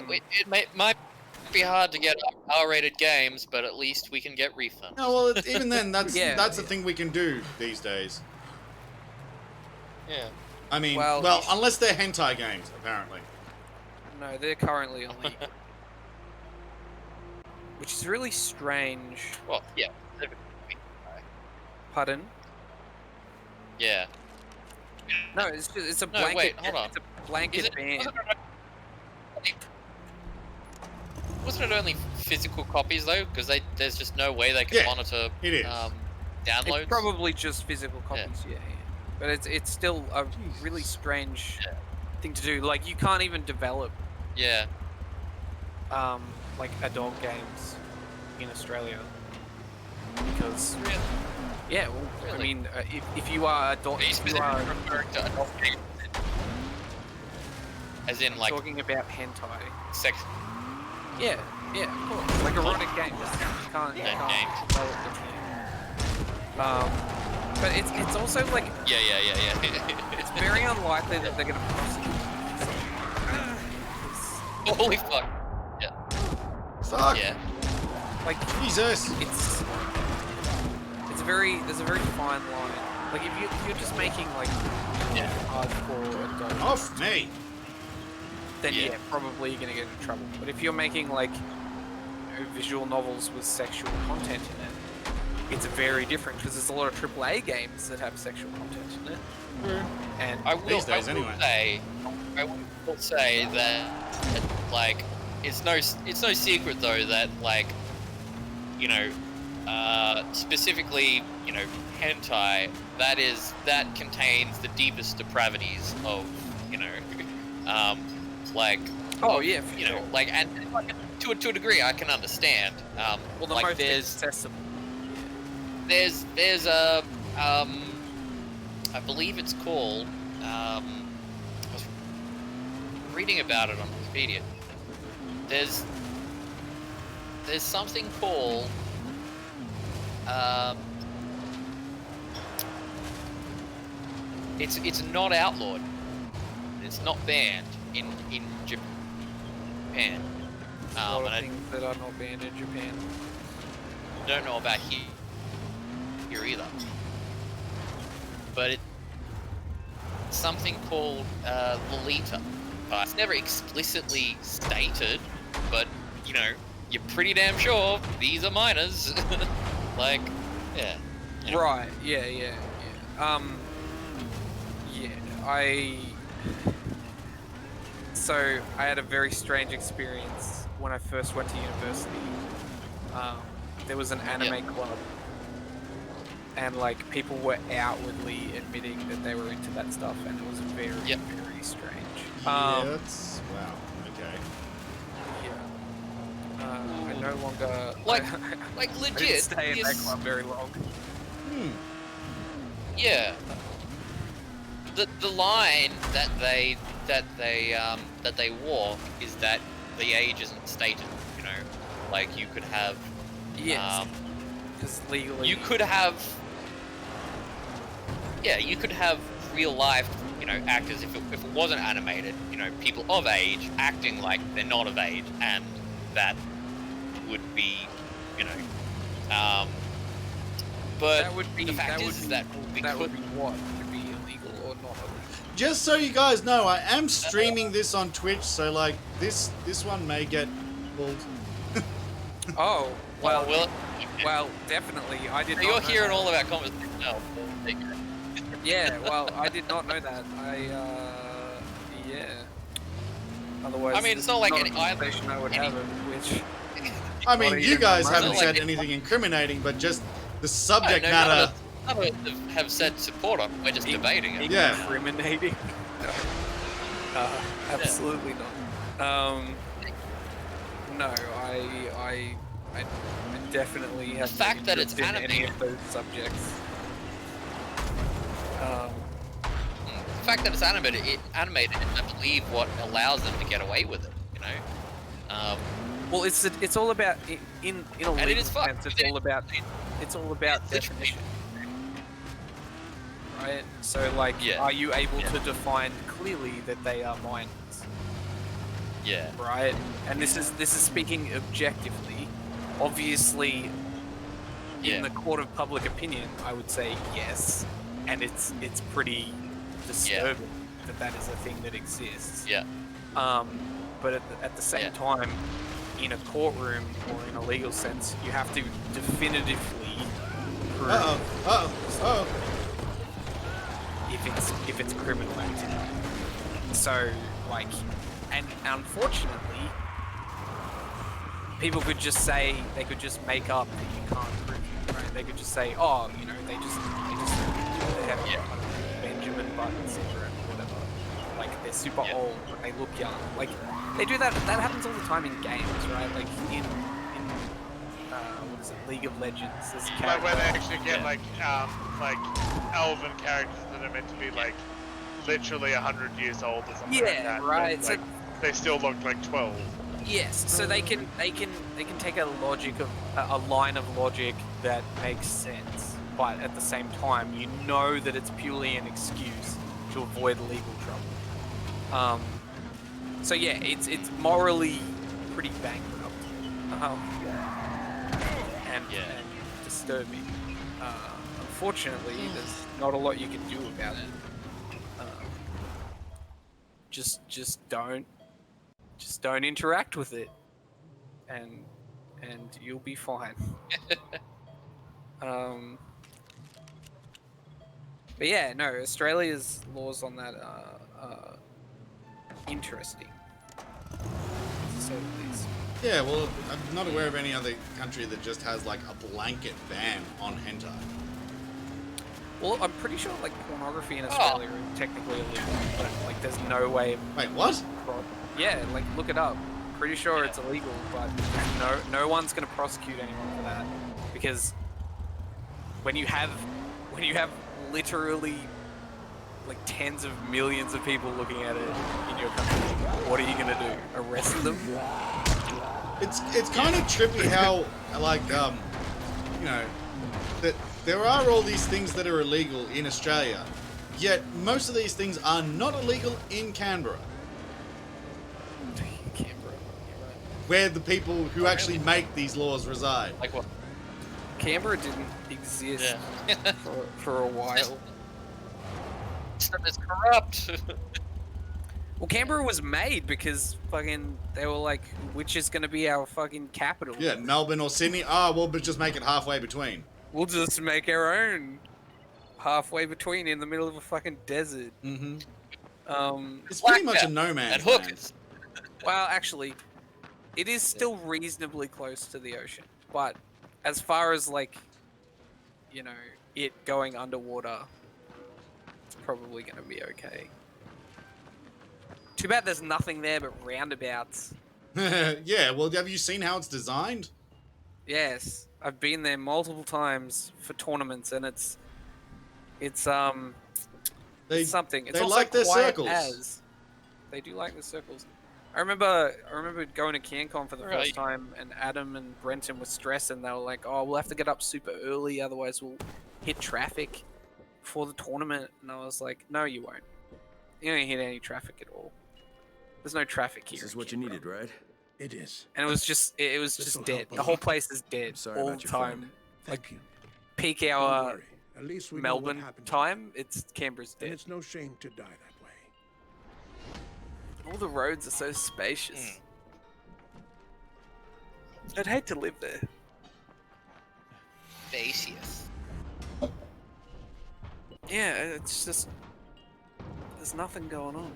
Speaker 7: way.
Speaker 2: It might be hard to get R-rated games, but at least we can get refunds.
Speaker 1: No, well, even then, that's the
Speaker 7: Yeah.
Speaker 1: thing we can do these days.
Speaker 2: Yeah.
Speaker 1: I mean,
Speaker 7: Well,
Speaker 1: well, unless they're hentai games, apparently.
Speaker 7: No, they're currently only, which is really strange.
Speaker 2: Well, yeah.
Speaker 7: Pardon?
Speaker 2: Yeah.
Speaker 7: No, it's a
Speaker 2: No,
Speaker 7: blanket.
Speaker 2: wait, hold on.
Speaker 7: It's a blanket ban.
Speaker 2: Wasn't it only physical copies though? Because there's just no way they can
Speaker 1: Yeah,
Speaker 2: monitor
Speaker 1: it is.
Speaker 2: downloads.
Speaker 7: It's probably just physical copies, yeah. But it's still a really strange thing to do. Like you can't even develop
Speaker 2: Yeah.
Speaker 7: like adult games in Australia because
Speaker 2: Really?
Speaker 7: yeah, well, I
Speaker 2: Really?
Speaker 7: mean, if you are adult,
Speaker 2: Are you
Speaker 7: if you
Speaker 2: specifically
Speaker 7: are
Speaker 2: referring to adult games? As in, like,
Speaker 7: talking about hentai.
Speaker 2: sex
Speaker 7: Yeah, of course. Like erotic games. You can't
Speaker 2: games.
Speaker 7: develop them here. But it's also like
Speaker 2: Yeah.
Speaker 7: it's very unlikely that they're gonna prosecute.
Speaker 2: Holy fuck.
Speaker 1: Fuck.
Speaker 2: Yeah.
Speaker 7: Like
Speaker 1: Jesus.
Speaker 7: it's there's a very fine line. Like if you're just making like hardcore adult,
Speaker 1: Off me.
Speaker 7: then
Speaker 2: Yeah.
Speaker 7: probably you're gonna get into trouble. But if you're making like visual novels with sexual content in it, it's very different because there's a lot of AAA games that have sexual content in it. And
Speaker 2: I will say that like it's no secret though that like specifically hentai that contains the deepest depravities of like
Speaker 7: oh yeah, for
Speaker 2: you know
Speaker 7: sure.
Speaker 2: like and like, to a degree I can understand
Speaker 7: Well, the
Speaker 2: like
Speaker 7: most
Speaker 2: there's
Speaker 7: accessible.
Speaker 2: there's a I believe it's called I was reading about it on Wikipedia. There's something called it's not outlawed. It's not banned in Japan.
Speaker 7: A lot
Speaker 2: And
Speaker 7: of
Speaker 2: I
Speaker 7: things that are not banned in Japan.
Speaker 2: don't know about here either. But it's something called Lolita. It's never explicitly stated, but you're pretty damn sure these are minors. Like, yeah. Anyway.
Speaker 7: Right. Yeah. Yeah. So I had a very strange experience when I first went to university. There was an anime club, and like people were outwardly admitting that they were into that stuff, and it was very, very strange.
Speaker 1: That's wow. Okay.
Speaker 7: Yeah. I no longer
Speaker 2: Like
Speaker 7: I didn't
Speaker 2: legit.
Speaker 7: stay in that club very long.
Speaker 2: Yeah. The line that they walk is that the age isn't stated. Like you could have.
Speaker 7: Yes. Because legally.
Speaker 2: You could have. Yeah, you could have real life, actors if it wasn't animated. People of age acting like they're not of age, and that would be, But
Speaker 7: that would be
Speaker 2: the fact
Speaker 7: that
Speaker 2: is
Speaker 7: would be,
Speaker 2: that we
Speaker 7: that would
Speaker 2: could.
Speaker 7: be what would be illegal or not illegal.
Speaker 1: Just so you guys know, I am streaming this on Twitch, so like this one may get pulled.
Speaker 7: Oh,
Speaker 2: Well,
Speaker 7: well,
Speaker 2: will
Speaker 7: well, definitely. I did
Speaker 2: so
Speaker 7: not
Speaker 2: you're
Speaker 7: know
Speaker 2: hearing
Speaker 7: that.
Speaker 2: all of our conversations now.
Speaker 7: Yeah, well, I did not know that. Yeah. Otherwise,
Speaker 2: I mean, it's
Speaker 7: this
Speaker 2: not
Speaker 7: is
Speaker 2: like
Speaker 7: not
Speaker 2: any-
Speaker 7: a conversation I would
Speaker 2: any-
Speaker 7: have, of which.
Speaker 1: I
Speaker 7: Not
Speaker 1: mean, you
Speaker 7: even
Speaker 1: guys
Speaker 7: my
Speaker 1: haven't
Speaker 7: mother.
Speaker 1: said
Speaker 2: Like-
Speaker 1: anything incriminating, but just the
Speaker 2: No,
Speaker 1: subject
Speaker 2: no,
Speaker 1: matter.
Speaker 2: none of us have said support on. We're just debating it.
Speaker 1: Yeah.
Speaker 7: Incriminating? No. Absolutely not. No, I definitely have no
Speaker 2: fact that it's
Speaker 7: interest in any
Speaker 2: animated.
Speaker 7: of those subjects.
Speaker 2: The fact that it's animated, I believe what allows them to get away with it. You know.
Speaker 7: Well, it's all about in a
Speaker 2: And it
Speaker 7: legal
Speaker 2: is fun.
Speaker 7: sense. It's all about
Speaker 2: Literally.
Speaker 7: definition, right? So, like,
Speaker 2: Yeah.
Speaker 7: are you able to define clearly that they are minors,
Speaker 2: Yeah.
Speaker 7: right? And this is speaking objectively. Obviously,
Speaker 2: Yeah.
Speaker 7: in the court of public opinion, I would say yes, and it's pretty disturbing that is a thing that exists.
Speaker 2: Yeah.
Speaker 7: But at the same
Speaker 2: Yeah.
Speaker 7: time, in a courtroom or in a legal sense, you have to definitively prove if it's criminal activity. So, like, and unfortunately, people could just say, they could just make up that you can't prove it, right? They could just say, oh, you know, they have Benjamin Button syndrome or whatever. Like, they're super old, but they look young. Like, they do that. That happens all the time in games, right? Like in what is it, League of Legends? There's a
Speaker 3: Like
Speaker 7: character.
Speaker 3: where they actually get like elven characters that are meant to be like literally 100 years old or something like
Speaker 7: Yeah,
Speaker 3: that.
Speaker 7: right.
Speaker 3: But, like, they still look like 12.
Speaker 7: Yes, so they can take a logic of a line of logic that makes sense, but at the same time, you know that it's purely an excuse to avoid legal trouble. So yeah, it's morally pretty bankrupt, and disturbing. Unfortunately, there's not a lot you can do about it. Just don't interact with it, and you'll be fine. But yeah, no, Australia's laws on that are interesting, to say the least.
Speaker 1: Yeah, well, I'm not aware of any other country that just has like a blanket ban on hentai.
Speaker 7: Well, I'm pretty sure like pornography in Australia is technically illegal, but like there's no way.
Speaker 1: Wait, what?
Speaker 7: Yeah, like look it up. Pretty sure it's illegal, but no one's gonna prosecute anyone for that, because when you have literally like tens of millions of people looking at it in your country, what are you gonna do? Arrest them?
Speaker 1: It's kind of trippy how like you know that there are all these things that are illegal in Australia, yet most of these things are not illegal in Canberra, where the people who actually make these laws reside.
Speaker 2: Like what?
Speaker 7: Canberra didn't exist for a while.
Speaker 2: It's corrupt.
Speaker 7: Well, Canberra was made because fucking they were like, which is gonna be our fucking capital?
Speaker 1: Yeah, Melbourne or Sydney. We'll just make it halfway between.
Speaker 7: We'll just make our own halfway between in the middle of a fucking desert.
Speaker 1: Mm-hmm. It's
Speaker 2: Black
Speaker 1: pretty much a
Speaker 2: Death
Speaker 1: no man's
Speaker 2: and
Speaker 1: land.
Speaker 2: hookers.
Speaker 7: Well, actually, it is still reasonably close to the ocean, but as far as like, you know, it going underwater, it's probably gonna be okay. Too bad there's nothing there but roundabouts.
Speaker 1: Yeah, well, have you seen how it's designed?
Speaker 7: Yes, I've been there multiple times for tournaments, and it's something. It's
Speaker 1: they
Speaker 7: also
Speaker 1: like their
Speaker 7: quiet
Speaker 1: circles.
Speaker 7: as they do like the circles. I remember going to CanCon for the
Speaker 2: Right.
Speaker 7: first time, and Adam and Brenton were stressing. They were like, "Oh, we'll have to get up super early, otherwise we'll hit traffic before the tournament." And I was like, "No, you won't. You don't hit any traffic at all. There's no traffic here."
Speaker 4: This is
Speaker 7: in
Speaker 4: what you
Speaker 7: Canberra."
Speaker 4: needed, right?
Speaker 5: It is.
Speaker 7: And it was just
Speaker 5: This'll
Speaker 7: just
Speaker 5: help
Speaker 7: dead.
Speaker 5: a
Speaker 7: The whole
Speaker 5: lot.
Speaker 7: place is dead
Speaker 4: sorry
Speaker 7: all
Speaker 4: about
Speaker 7: the
Speaker 4: your
Speaker 7: time.
Speaker 4: friend.
Speaker 5: Thank you.
Speaker 7: Peak
Speaker 5: Don't
Speaker 7: hour
Speaker 5: worry. At least we know what
Speaker 7: Melbourne
Speaker 5: happened.
Speaker 7: time, it's Canberra's
Speaker 5: And
Speaker 7: dead.
Speaker 5: it's no shame to die that way.
Speaker 7: All the roads are so spacious. I'd hate to live there.
Speaker 2: Vasius.
Speaker 7: Yeah, it's just there's nothing going on.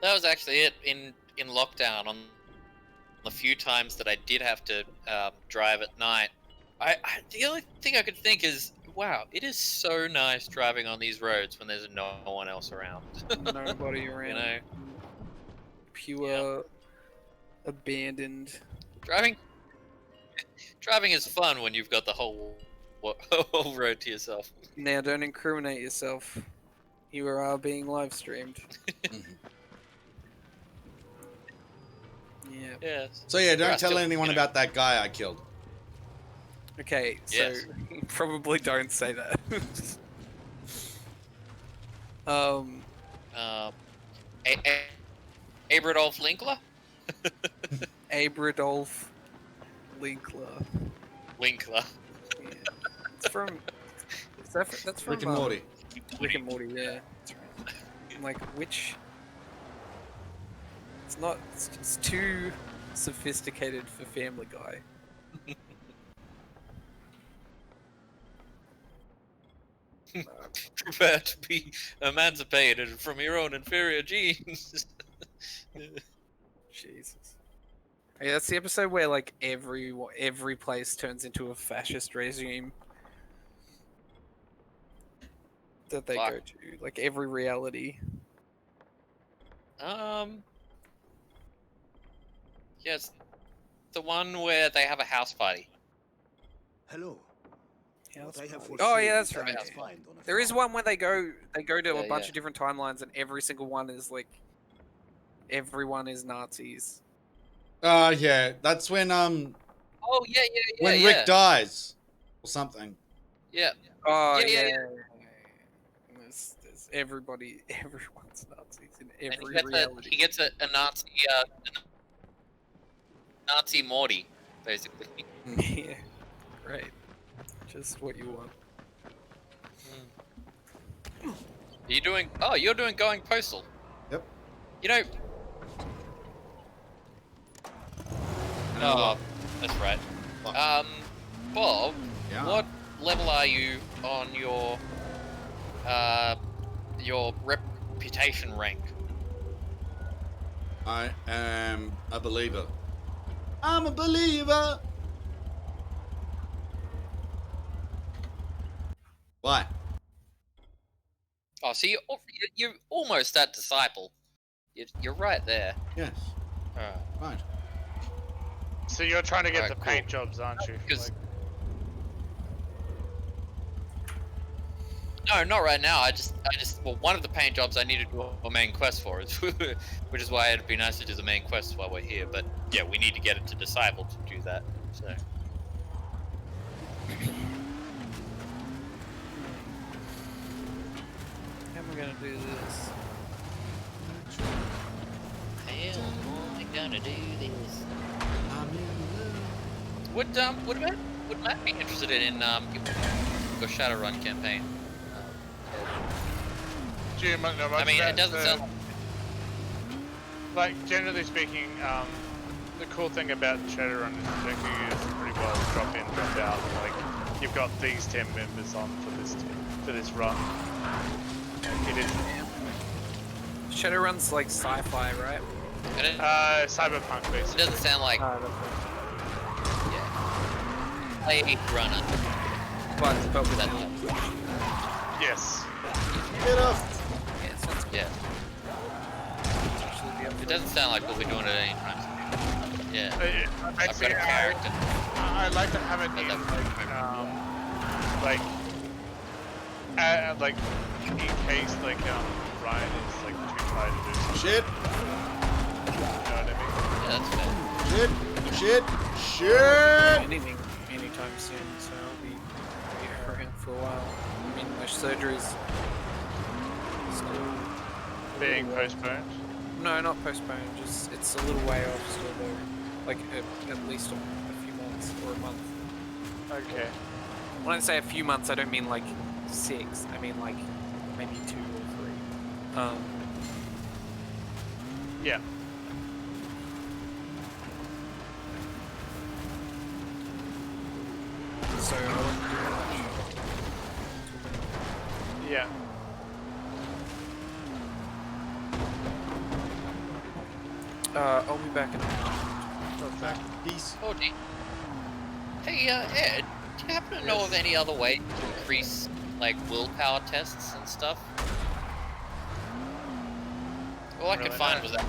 Speaker 2: That was actually it in lockdown. On the few times that I did have to drive at night, the only thing I could think is, wow, it is so nice driving on these roads when there's no one else around.
Speaker 7: Nobody around.
Speaker 2: You know,
Speaker 7: Pure abandoned.
Speaker 2: driving is fun when you've got the whole road to yourself.
Speaker 7: Now, don't incriminate yourself. You are being live streamed. Yeah.
Speaker 2: Yes.
Speaker 1: So yeah, don't
Speaker 2: Right,
Speaker 1: tell
Speaker 2: still,
Speaker 1: anyone
Speaker 2: you know.
Speaker 1: about that guy I killed.
Speaker 7: Okay, so
Speaker 2: Yes.
Speaker 7: probably don't say that.
Speaker 2: Abradolf Linkler?
Speaker 7: Abradolf Linkler.
Speaker 2: Winkler.
Speaker 7: Yeah. It's from. That's from
Speaker 1: Rick and Morty.
Speaker 7: Rick and Morty, yeah. That's right. I'm like, which? It's not. It's too sophisticated for Family Guy.
Speaker 2: Prepare to be emancipated from your own inferior genes.
Speaker 7: Jesus. Yeah, that's the episode where like every place turns into a fascist regime that they
Speaker 2: Fuck.
Speaker 7: go to. Like every reality.
Speaker 2: Yes, the one where they have a house party.
Speaker 5: Hello.
Speaker 7: Yeah,
Speaker 5: What
Speaker 7: that's
Speaker 5: I have
Speaker 7: right.
Speaker 5: for
Speaker 7: Oh
Speaker 5: sale
Speaker 7: yeah, that's
Speaker 5: you
Speaker 7: right.
Speaker 5: cannot find on a
Speaker 7: There is
Speaker 5: farm.
Speaker 7: one where they go to
Speaker 2: Yeah,
Speaker 7: a bunch
Speaker 2: yeah.
Speaker 7: of different timelines, and every single one is like everyone is Nazis.
Speaker 1: Yeah, that's when
Speaker 2: Oh yeah,
Speaker 1: when Rick dies or something.
Speaker 2: Yeah.
Speaker 7: Oh
Speaker 2: Yeah,
Speaker 7: yeah.
Speaker 2: yeah,
Speaker 7: There's everybody. Everyone's Nazis in
Speaker 2: And
Speaker 7: every reality.
Speaker 2: he gets a Nazi Nazi Morty, basically.
Speaker 7: Yeah. Right. Just what you want.
Speaker 2: You're doing Going Postal.
Speaker 1: Yep.
Speaker 2: You know. Oh, that's right.
Speaker 1: What?
Speaker 2: Bob,
Speaker 1: Yeah.
Speaker 2: what level are you on your reputation rank?
Speaker 1: I am a believer. I'm a believer. What?
Speaker 2: Oh, so you're almost at disciple. You're right there.
Speaker 1: Yes.
Speaker 2: Alright.
Speaker 1: Right.
Speaker 3: So you're trying to get
Speaker 2: Alright,
Speaker 3: the
Speaker 2: cool.
Speaker 3: paint jobs, aren't you?
Speaker 2: 'Cause-
Speaker 3: Like,
Speaker 2: No, not right now. Well, one of the paint jobs I need to do a main quest for, which is why it'd be nice to do the main quest while we're here. But yeah, we need to get it to disciple to do that. So.
Speaker 7: How am I gonna do this?
Speaker 2: Hell, am I gonna do this?
Speaker 1: I'm in love.
Speaker 2: Would Matt be interested in your Shadowrun campaign?
Speaker 3: do you know much
Speaker 2: I mean,
Speaker 3: about
Speaker 2: it doesn't
Speaker 3: the-
Speaker 2: sound.
Speaker 3: Like, generally speaking, the cool thing about Shadowrun is technically it's pretty well drop in, drop out. Like, you've got these 10 members on for this run. It is
Speaker 7: Shadowrun's like sci-fi, right?
Speaker 2: It
Speaker 3: cyberpunk basically.
Speaker 2: doesn't sound like Blade Runner.
Speaker 7: But with
Speaker 2: That,
Speaker 3: Yes.
Speaker 1: Get off.
Speaker 7: yeah, sounds good.
Speaker 2: yeah,
Speaker 7: Actually be up
Speaker 2: it
Speaker 7: for
Speaker 2: doesn't sound like we'll be doing it anytime soon. Yeah, I've got
Speaker 3: Actually,
Speaker 2: a character.
Speaker 3: I like to have it in like in case like Ryan is like too tired to do something.
Speaker 1: Shit.
Speaker 3: You know what I mean?
Speaker 2: Yeah, that's fair.
Speaker 1: Shit.
Speaker 7: anything anytime soon, so I'll be around for a while. I mean, my surgery's still
Speaker 3: Being postponed.
Speaker 7: no, not postponed. Just it's a little way off still, though. Like at least a few months or a month.
Speaker 3: Okay.
Speaker 7: When I say a few months, I don't mean like 6. I mean like maybe 2 or 3.
Speaker 3: Yeah.
Speaker 7: so I wouldn't do much.
Speaker 3: Yeah.
Speaker 7: I'll be back in.
Speaker 3: Perfect.
Speaker 1: Peace.
Speaker 2: Oh, hey, Ed, do you happen to know of any other way to increase, like, willpower tests and stuff? All I could
Speaker 3: Really
Speaker 2: find
Speaker 3: not.
Speaker 2: was that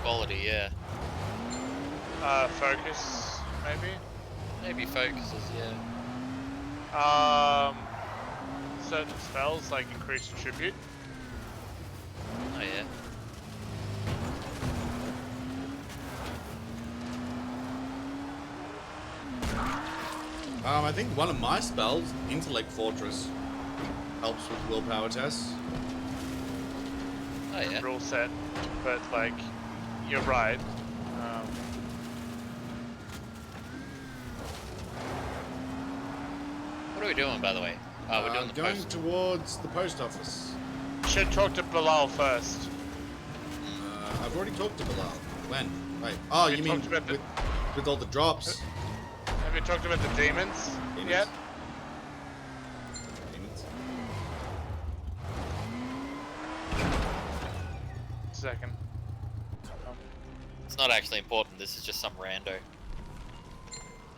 Speaker 2: quality, yeah.
Speaker 3: Focus, maybe?
Speaker 2: Maybe focuses, yeah.
Speaker 3: Certain spells, like increase tribute.
Speaker 2: Oh, yeah.
Speaker 1: I think one of my spells, Intellect Fortress, helps with willpower tests.
Speaker 2: Oh, yeah.
Speaker 3: Rule set, but like, you're right.
Speaker 2: What are we doing, by the way? Oh, we're doing the
Speaker 1: Going
Speaker 2: post.
Speaker 1: towards the post office.
Speaker 3: Should talk to Bilal first.
Speaker 1: I've already talked to Bilal. When? Wait. Oh,
Speaker 3: We
Speaker 1: you mean
Speaker 3: talked about the-
Speaker 1: with all the drops?
Speaker 3: Have you talked about the demons
Speaker 1: Demons.
Speaker 3: yet?
Speaker 1: Demons.
Speaker 3: Second.
Speaker 2: It's not actually important, this is just some rando.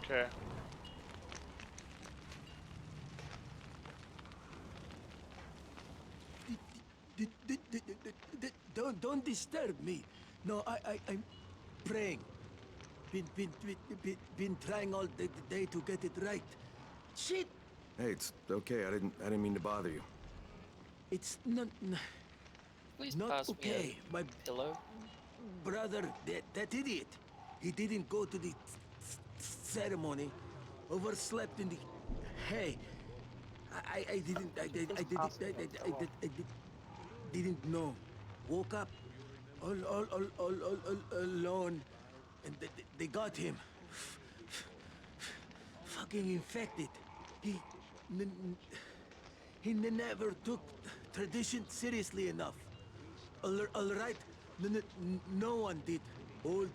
Speaker 3: Okay.
Speaker 5: Don't disturb me. No, I'm praying. Been trying all the day to get it right. Shit!
Speaker 4: Hey, it's okay. I didn't mean to bother you.
Speaker 5: It's not
Speaker 2: Please
Speaker 5: not
Speaker 2: pass me
Speaker 5: okay. My
Speaker 2: a pillow.
Speaker 5: brother, that idiot. He didn't go to the ceremony. Overslept in the. Hey, I didn't know. Woke up all alone, and they got him. Fucking infected. He never took tradition seriously enough. All right, no one did. Old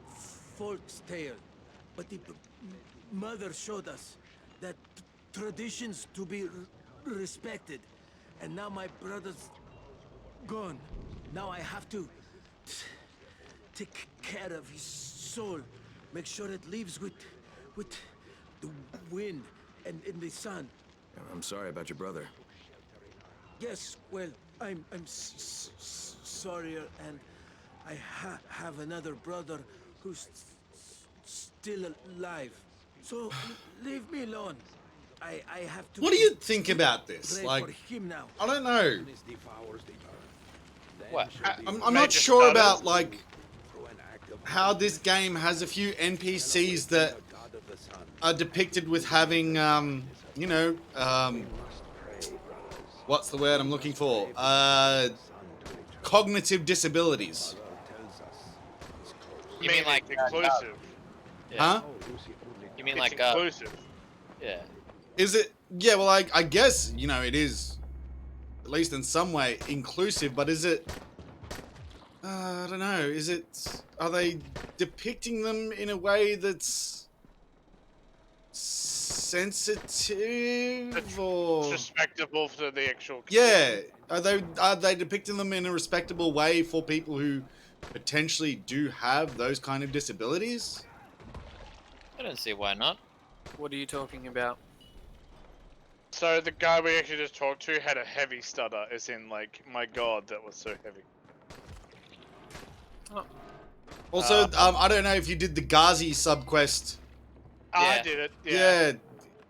Speaker 5: folks' tale, but the mother showed us that traditions to be respected, and now my brother's gone. Now I have to take care of his soul, make sure it lives with the wind and in the sun.
Speaker 4: I'm sorry about your brother.
Speaker 5: Yes, well, I'm sorry, and I have another brother who's still alive. So leave me alone. I have to.
Speaker 1: What do you think about this?
Speaker 5: Pray
Speaker 1: Like,
Speaker 5: for him now.
Speaker 1: I don't know.
Speaker 2: What?
Speaker 1: I'm not
Speaker 3: Major
Speaker 1: sure
Speaker 3: stutters?
Speaker 1: about like how this game has a few NPCs that are depicted with having, you know, what's the word I'm looking for? Cognitive disabilities.
Speaker 2: You mean like,
Speaker 3: inclusive?
Speaker 1: Huh?
Speaker 2: You mean
Speaker 3: It's
Speaker 2: like,
Speaker 3: inclusive.
Speaker 2: yeah.
Speaker 1: Is it? Yeah, well, I guess, you know, it is, at least in some way, inclusive, but is it, I don't know, is it, are they depicting them in a way that's sensitive, or?
Speaker 3: It's respectable for the actual.
Speaker 1: Yeah, are they depicting them in a respectable way for people who potentially do have those kind of disabilities?
Speaker 2: I don't see why not.
Speaker 7: What are you talking about?
Speaker 3: So the guy we actually just talked to had a heavy stutter, as in like, my god, that was so heavy.
Speaker 1: Also, I don't know if you did the Ghazi subquest.
Speaker 3: I
Speaker 2: Yeah.
Speaker 3: did it.
Speaker 1: Yeah,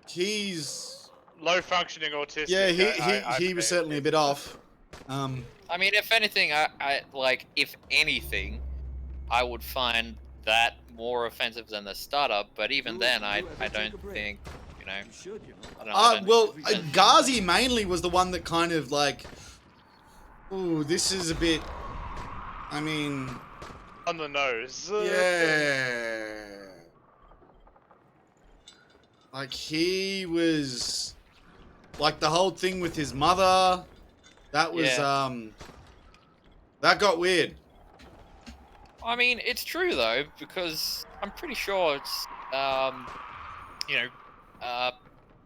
Speaker 1: he's,
Speaker 3: Low functioning autistic.
Speaker 1: yeah,
Speaker 3: I
Speaker 1: he was
Speaker 3: bet.
Speaker 1: certainly a bit off.
Speaker 2: I mean, if anything, I like, if anything, I would find that more offensive than the stutter, but even then, I don't think, you know,
Speaker 5: You should, you know.
Speaker 2: I don't know. I don't-
Speaker 1: Well, Ghazi mainly was the one that kind of like, ooh, this is a bit, I mean,
Speaker 3: On the nose.
Speaker 1: yeah. Like, he was, like, the whole thing with his mother, that was,
Speaker 2: Yeah.
Speaker 1: that got weird.
Speaker 2: I mean, it's true though, because I'm pretty sure it's, you know,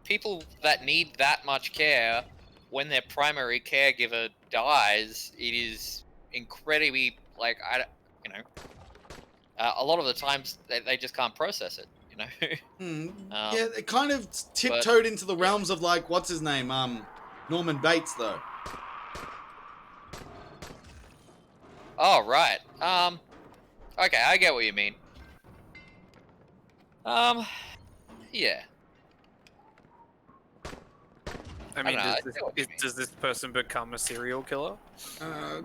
Speaker 2: people that need that much care, when their primary caregiver dies, it is incredibly like a lot of the times they just can't process it.
Speaker 1: Yeah, it kind of tiptoed into the realms of like what's his name, Norman Bates though.
Speaker 2: Oh right. Okay, I get what you mean. Yeah.
Speaker 7: I mean,
Speaker 2: I
Speaker 7: does
Speaker 2: know what you
Speaker 7: does this person become a serial killer?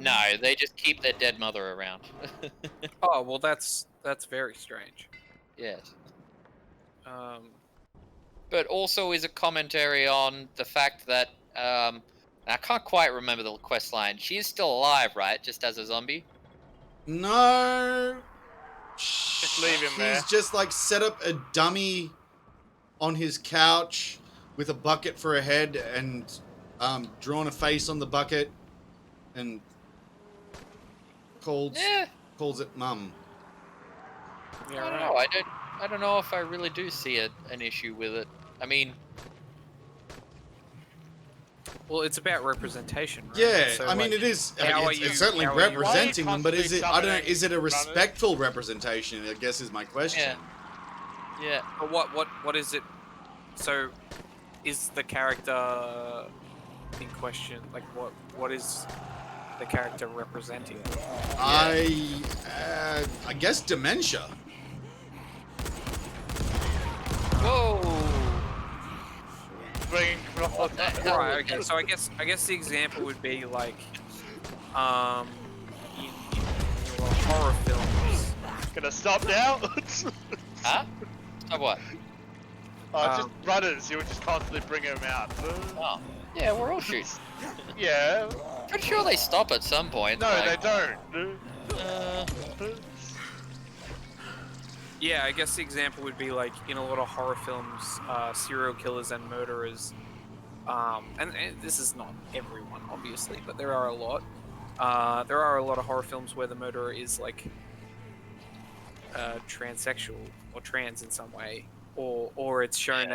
Speaker 2: No, they just keep their dead mother around.
Speaker 7: Oh, well, that's very strange.
Speaker 2: Yes.
Speaker 7: But
Speaker 2: But also is a commentary on the fact that I can't quite remember the quest line. She is still alive, right? Just as a zombie.
Speaker 1: No.
Speaker 3: Just leave him there.
Speaker 1: He's just like set up a dummy on his couch with a bucket for a head and drawn a face on the bucket and calls it mum.
Speaker 7: yeah,
Speaker 2: I don't
Speaker 7: right.
Speaker 2: know. I don't know if I really do see an issue with it. I mean,
Speaker 7: Well, it's about representation, right?
Speaker 1: Yeah,
Speaker 7: So,
Speaker 1: I mean
Speaker 7: like,
Speaker 1: it is.
Speaker 7: how are
Speaker 1: It's
Speaker 7: you-
Speaker 1: certainly
Speaker 7: how are you-
Speaker 1: representing them, but is it? I don't know.
Speaker 3: constantly
Speaker 1: Is it a
Speaker 3: summoning
Speaker 1: respectful representation? I guess is my question.
Speaker 2: yeah.
Speaker 7: But what is it? So, is the character in question like what is the character representing?
Speaker 1: I guess dementia.
Speaker 2: Whoa.
Speaker 3: Bringing
Speaker 2: What the hell
Speaker 7: Right.
Speaker 2: was
Speaker 7: Okay.
Speaker 2: that?
Speaker 7: So I guess the example would be like, in horror films.
Speaker 3: Gonna stop now?
Speaker 2: Huh? Stop what?
Speaker 3: Just runners, you would just constantly bring him out.
Speaker 2: Oh. Yeah, we're all shooting.
Speaker 3: Yeah.
Speaker 2: Pretty sure they stop at some point.
Speaker 3: No,
Speaker 2: like,
Speaker 3: they don't.
Speaker 7: Yeah, I guess the example would be like in a lot of horror films, serial killers and murderers. And this is not everyone, obviously, but there are a lot. There are a lot of horror films where the murderer is like transsexual or trans in some way, or it's shown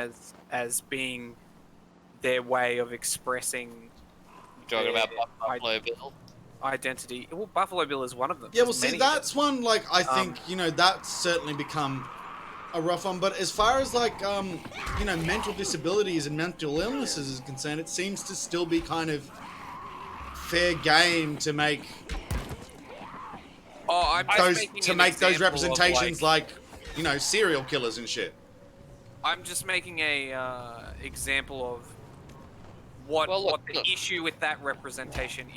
Speaker 7: as being their way of expressing
Speaker 2: Talking about
Speaker 7: their
Speaker 2: Buffalo Bill.
Speaker 7: identity. Well, Buffalo Bill is one of them.
Speaker 1: Yeah, well,
Speaker 7: There's
Speaker 1: see,
Speaker 7: many of them.
Speaker 1: that's one like I think that's certainly become a rough one. But as far as like mental disabilities and mental illnesses is concerned, it seems to still be kind of fair game to make
Speaker 7: I'm just
Speaker 1: those
Speaker 7: making an example of,
Speaker 1: representations
Speaker 7: like,
Speaker 1: serial killers and shit.
Speaker 7: I'm just making a example of what
Speaker 2: Well, look,
Speaker 7: the issue with that representation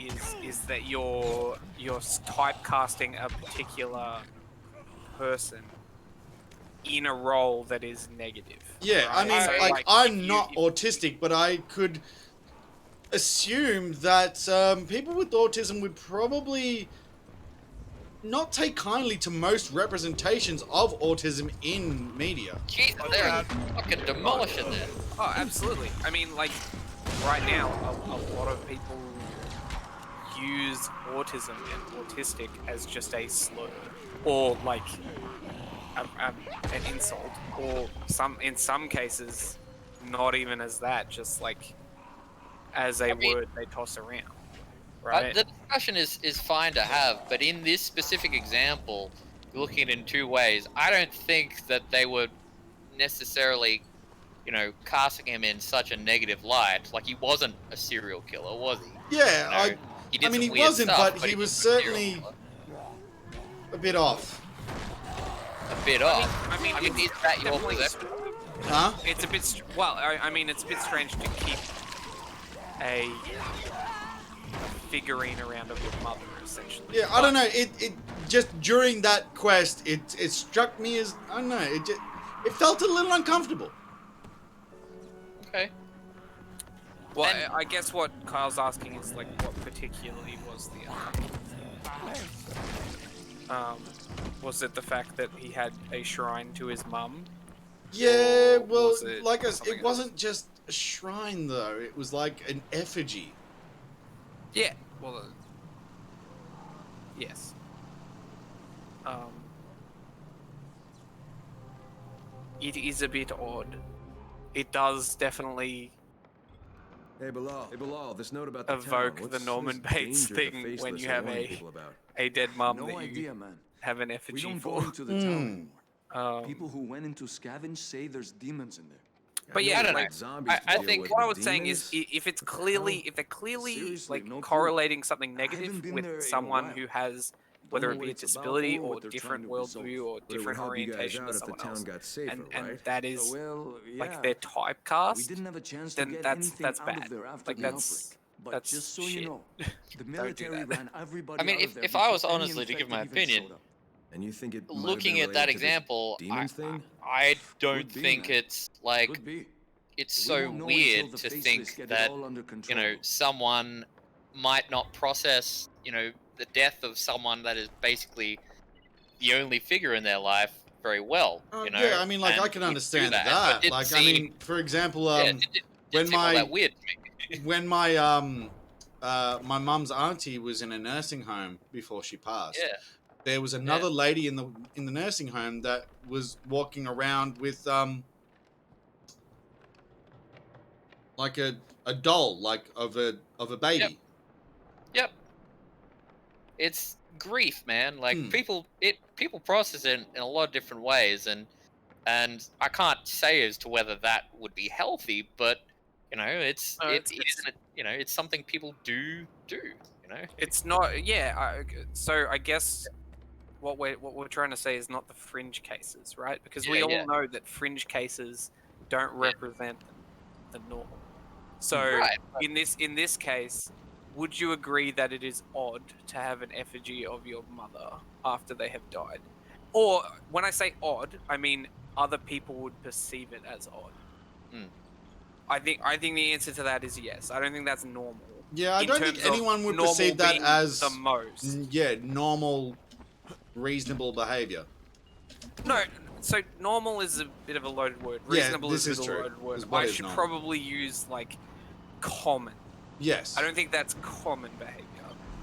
Speaker 7: is that you're typecasting a particular person in a role that is negative.
Speaker 1: Yeah, I
Speaker 7: right?
Speaker 1: mean,
Speaker 7: So,
Speaker 1: like
Speaker 7: if
Speaker 1: I'm
Speaker 7: you-
Speaker 1: not autistic, but I could assume that people with autism would probably not take kindly to most representations of autism in media.
Speaker 2: Jesus, they're fucking demolishing that.
Speaker 7: Oh, absolutely. I mean, like right now, a lot of people use autism and autistic as just a slur, or like an insult, or in some cases, not even as that, just like as a word they toss around. Right?
Speaker 2: The discussion is fine to have, but in this specific example, looking at it in two ways, I don't think that they were necessarily, casting him in such a negative light. Like, he wasn't a serial killer, was he?
Speaker 1: Yeah,
Speaker 2: He did
Speaker 1: I mean,
Speaker 2: some
Speaker 1: he
Speaker 2: weird
Speaker 1: wasn't,
Speaker 2: stuff,
Speaker 1: but he was
Speaker 2: wasn't a serial
Speaker 1: certainly
Speaker 2: killer.
Speaker 1: a bit off.
Speaker 2: A bit off.
Speaker 7: I mean,
Speaker 2: Is that your
Speaker 7: definitely-
Speaker 2: perception?
Speaker 1: Huh?
Speaker 7: It's a bit I mean, it's a bit strange to keep a figurine around of your mother, essentially.
Speaker 1: Yeah, I don't know. It just during that quest, it struck me as I don't know. It felt a little uncomfortable.
Speaker 2: Okay.
Speaker 7: Well,
Speaker 2: And-
Speaker 7: I guess what Kyle's asking is like, what particularly was the was it the fact that he had a shrine to his mum?
Speaker 1: Yeah,
Speaker 7: Or
Speaker 1: well,
Speaker 7: was it
Speaker 1: like
Speaker 7: something
Speaker 1: it
Speaker 7: else?
Speaker 1: wasn't just a shrine though. It was like an effigy.
Speaker 7: Yeah. Well, yes. It is a bit odd it does definitely
Speaker 4: Hey Bilal, this note about the
Speaker 7: evoke
Speaker 4: town.
Speaker 7: the
Speaker 4: What's
Speaker 7: Norman
Speaker 4: this
Speaker 7: Bates
Speaker 4: danger the
Speaker 7: thing when
Speaker 4: faceless
Speaker 7: you
Speaker 4: are
Speaker 7: have
Speaker 4: warning people about?
Speaker 7: a dead mum
Speaker 5: No
Speaker 7: that you
Speaker 5: idea, man.
Speaker 7: have an
Speaker 5: We
Speaker 7: effigy
Speaker 5: don't
Speaker 7: for.
Speaker 5: go into the town anymore.
Speaker 7: Um,
Speaker 5: People who went into scavenge say there's demons in there.
Speaker 7: But
Speaker 4: know
Speaker 7: yeah,
Speaker 2: I don't
Speaker 7: like
Speaker 2: know.
Speaker 4: zombies
Speaker 2: I
Speaker 4: to deal
Speaker 2: think
Speaker 4: with,
Speaker 7: what I
Speaker 4: but
Speaker 7: was saying is,
Speaker 4: demons?
Speaker 7: if it's
Speaker 4: What the
Speaker 7: clearly,
Speaker 4: hell?
Speaker 7: if they're clearly
Speaker 5: Seriously,
Speaker 7: like
Speaker 5: no clue.
Speaker 7: correlating something
Speaker 5: I haven't
Speaker 7: negative
Speaker 5: been
Speaker 7: with
Speaker 5: there in a
Speaker 7: someone
Speaker 5: while.
Speaker 7: who has,
Speaker 5: Don't
Speaker 7: whether
Speaker 5: know
Speaker 7: it
Speaker 5: what
Speaker 7: be a
Speaker 5: it's about
Speaker 7: disability
Speaker 5: or
Speaker 7: or
Speaker 5: what they're
Speaker 7: different
Speaker 5: trying to resolve.
Speaker 7: worldview or
Speaker 4: But it would
Speaker 7: different
Speaker 4: help you guys
Speaker 7: orientation to
Speaker 4: out if the
Speaker 7: someone
Speaker 4: town
Speaker 7: else,
Speaker 4: got safer,
Speaker 7: and
Speaker 4: right?
Speaker 7: that is
Speaker 5: Well, yeah.
Speaker 7: like their
Speaker 5: We
Speaker 7: typecast,
Speaker 5: didn't have a chance to
Speaker 7: then
Speaker 5: get
Speaker 7: that's
Speaker 5: anything out
Speaker 7: bad.
Speaker 5: of there after
Speaker 7: Like
Speaker 5: the
Speaker 7: that's
Speaker 5: outbreak. But
Speaker 7: that's
Speaker 5: just so
Speaker 7: shit.
Speaker 5: you know, the
Speaker 7: do
Speaker 5: military
Speaker 7: that.
Speaker 5: ran everybody
Speaker 2: I mean,
Speaker 5: out of there
Speaker 2: if I was
Speaker 5: before any
Speaker 2: honestly to give my
Speaker 5: infected even
Speaker 2: opinion,
Speaker 5: showed up.
Speaker 4: And you think it might have been
Speaker 2: looking at that
Speaker 4: related to this
Speaker 2: example,
Speaker 4: demons thing?
Speaker 2: I don't
Speaker 5: Could be,
Speaker 2: think
Speaker 5: man.
Speaker 2: it's like
Speaker 5: Could be.
Speaker 2: it's
Speaker 5: We
Speaker 2: so
Speaker 5: won't know until
Speaker 2: weird
Speaker 5: the
Speaker 2: to
Speaker 5: faceless
Speaker 2: think
Speaker 5: get it
Speaker 2: that
Speaker 5: all under control.
Speaker 2: someone might not process the death of someone that is basically the only figure in their life very well.
Speaker 1: Yeah, I mean, like, I
Speaker 2: and
Speaker 1: can
Speaker 2: would do
Speaker 1: understand
Speaker 2: that.
Speaker 1: that.
Speaker 2: It didn't
Speaker 1: Like, I
Speaker 2: seem-
Speaker 1: mean, for example,
Speaker 2: yeah, it didn't
Speaker 1: when
Speaker 2: seem all
Speaker 1: my
Speaker 2: that weird to me.
Speaker 1: when my mum's auntie was in a nursing home before she passed.
Speaker 2: Yeah.
Speaker 1: There was another lady in the nursing home that was walking around with like a doll, like of a baby.
Speaker 2: Yep. It's grief, man. Like
Speaker 1: Hmm.
Speaker 2: people process it in a lot of different ways, and I can't say as to whether that would be healthy, but it's it's something people do.
Speaker 7: It's not. Yeah. So I guess what we're trying to say is not the fringe cases, right? Because we
Speaker 2: Yeah,
Speaker 7: all
Speaker 2: yeah.
Speaker 7: know that fringe cases don't represent the norm. So
Speaker 2: Right.
Speaker 7: in this case, would you agree that it is odd to have an effigy of your mother after they have died? Or when I say odd, I mean other people would perceive it as odd.
Speaker 2: Hmm.
Speaker 7: I think the answer to that is yes. I don't think that's normal.
Speaker 1: Yeah, I
Speaker 7: in
Speaker 1: don't think
Speaker 7: terms of
Speaker 1: anyone would
Speaker 7: normal
Speaker 1: perceive that
Speaker 7: being
Speaker 1: as
Speaker 7: the most.
Speaker 1: normal, reasonable behavior.
Speaker 7: No, so normal is a bit of a loaded word.
Speaker 1: Yeah,
Speaker 7: Reasonable
Speaker 1: this
Speaker 7: is
Speaker 1: is
Speaker 7: a bit of a
Speaker 1: true.
Speaker 7: loaded word.
Speaker 1: Is what
Speaker 7: I
Speaker 1: is
Speaker 7: should
Speaker 1: normal.
Speaker 7: probably use like common.
Speaker 1: Yes.
Speaker 7: I don't think that's common behavior,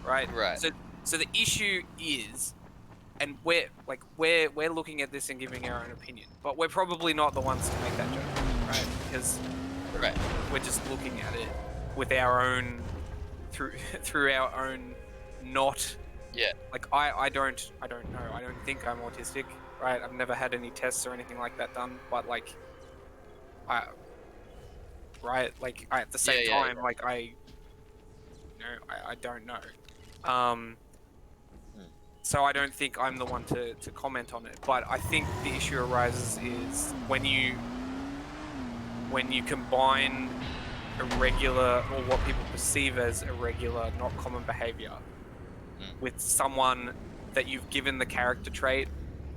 Speaker 7: right?
Speaker 2: Right.
Speaker 7: So the issue is, and we're looking at this and giving our own opinion, but we're probably not the ones to make that judgment, right? Because
Speaker 2: Right.
Speaker 7: we're just looking at it with our own through our own not.
Speaker 2: Yeah.
Speaker 7: Like I don't know. I don't think I'm autistic, right? I've never had any tests or anything like that done, but like at the same
Speaker 2: Yeah,
Speaker 7: time, like I don't know. So I don't think I'm the one to comment on it. But I think the issue arises is when you combine irregular, or what people perceive as irregular, not common behavior, with someone that you've given the character trait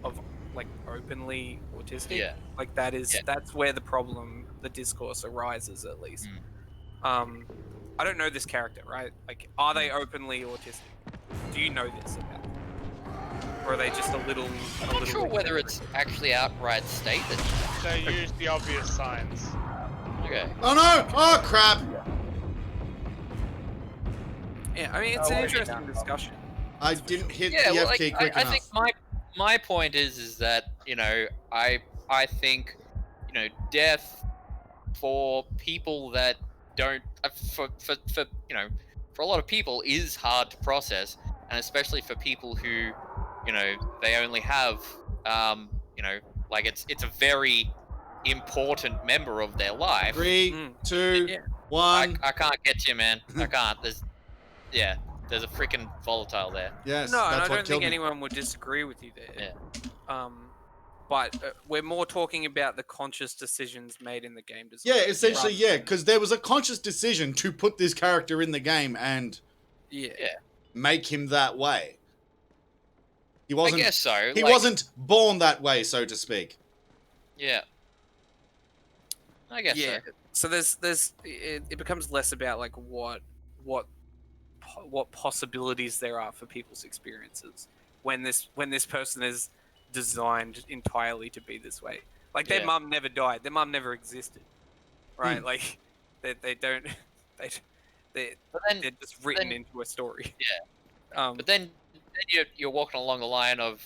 Speaker 7: of like openly autistic.
Speaker 2: Yeah.
Speaker 7: Like that's where the discourse arises, at least. I don't know this character, right? Like, are they openly autistic? Do you know this about them? Or are they just a little?
Speaker 2: I'm not sure whether it's actually outright stated.
Speaker 3: They use the obvious signs.
Speaker 2: Okay.
Speaker 1: Oh no! Oh crap!
Speaker 7: Yeah, I mean, it's an interesting discussion.
Speaker 1: I didn't hit
Speaker 2: Yeah,
Speaker 1: the
Speaker 2: well,
Speaker 1: F
Speaker 2: like,
Speaker 1: key quick
Speaker 2: I
Speaker 1: enough.
Speaker 2: think my point is that I think death for people that don't for for a lot of people is hard to process, and especially for people who they only have like it's a very important member of their life.
Speaker 1: 3, 2,
Speaker 7: Yeah.
Speaker 1: 1.
Speaker 2: I can't get you, man. I can't. There's a freaking volatile there.
Speaker 1: Yes,
Speaker 7: No, and I
Speaker 1: that's what
Speaker 7: don't
Speaker 1: killed
Speaker 7: think
Speaker 1: me.
Speaker 7: anyone would disagree with you there.
Speaker 2: Yeah.
Speaker 7: But we're more talking about the conscious decisions made in the game design.
Speaker 1: Yeah, essentially,
Speaker 7: rather
Speaker 1: yeah,
Speaker 7: than-
Speaker 1: because there was a conscious decision to put this character in the game and
Speaker 7: Yeah.
Speaker 1: make him that way. He
Speaker 2: I
Speaker 1: wasn't.
Speaker 2: guess so.
Speaker 1: He
Speaker 2: like,
Speaker 1: wasn't born that way, so to speak.
Speaker 2: Yeah. I guess
Speaker 7: Yeah.
Speaker 2: so.
Speaker 7: So it becomes less about like what possibilities there are for people's experiences when this person is designed entirely to be this way. Like their
Speaker 2: Yeah.
Speaker 7: mum never died. Their mum never existed. Right? Like they don't they're
Speaker 2: But then
Speaker 7: just written into a story.
Speaker 2: but then you're walking along the line of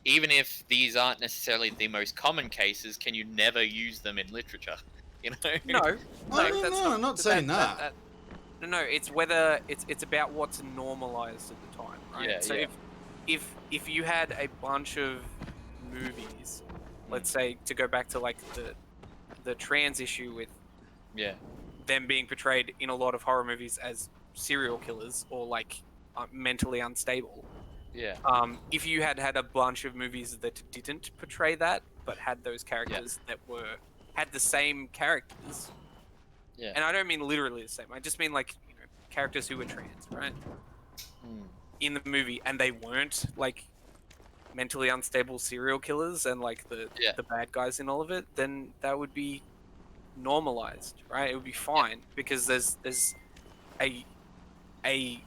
Speaker 2: even if these aren't necessarily the most common cases, can you never use them in literature? You know?
Speaker 7: No,
Speaker 1: No,
Speaker 7: that's
Speaker 1: I'm not saying that.
Speaker 7: No, it's whether it's about what's normalized at the time, right?
Speaker 2: Yeah,
Speaker 7: so
Speaker 2: yeah.
Speaker 7: if you had a bunch of movies, let's say, to go back to like the trans issue with
Speaker 2: Yeah.
Speaker 7: them being portrayed in a lot of horror movies as serial killers or like mentally unstable.
Speaker 2: Yeah.
Speaker 7: If you had a bunch of movies that didn't portray that, but had those characters that had the same characters.
Speaker 2: Yeah.
Speaker 7: And I don't mean literally the same. I just mean like, you know, characters who were trans, right? In the movie, and they weren't like mentally unstable serial killers and like the bad guys in all of it, then that would be normalized, right? It would be fine because there's a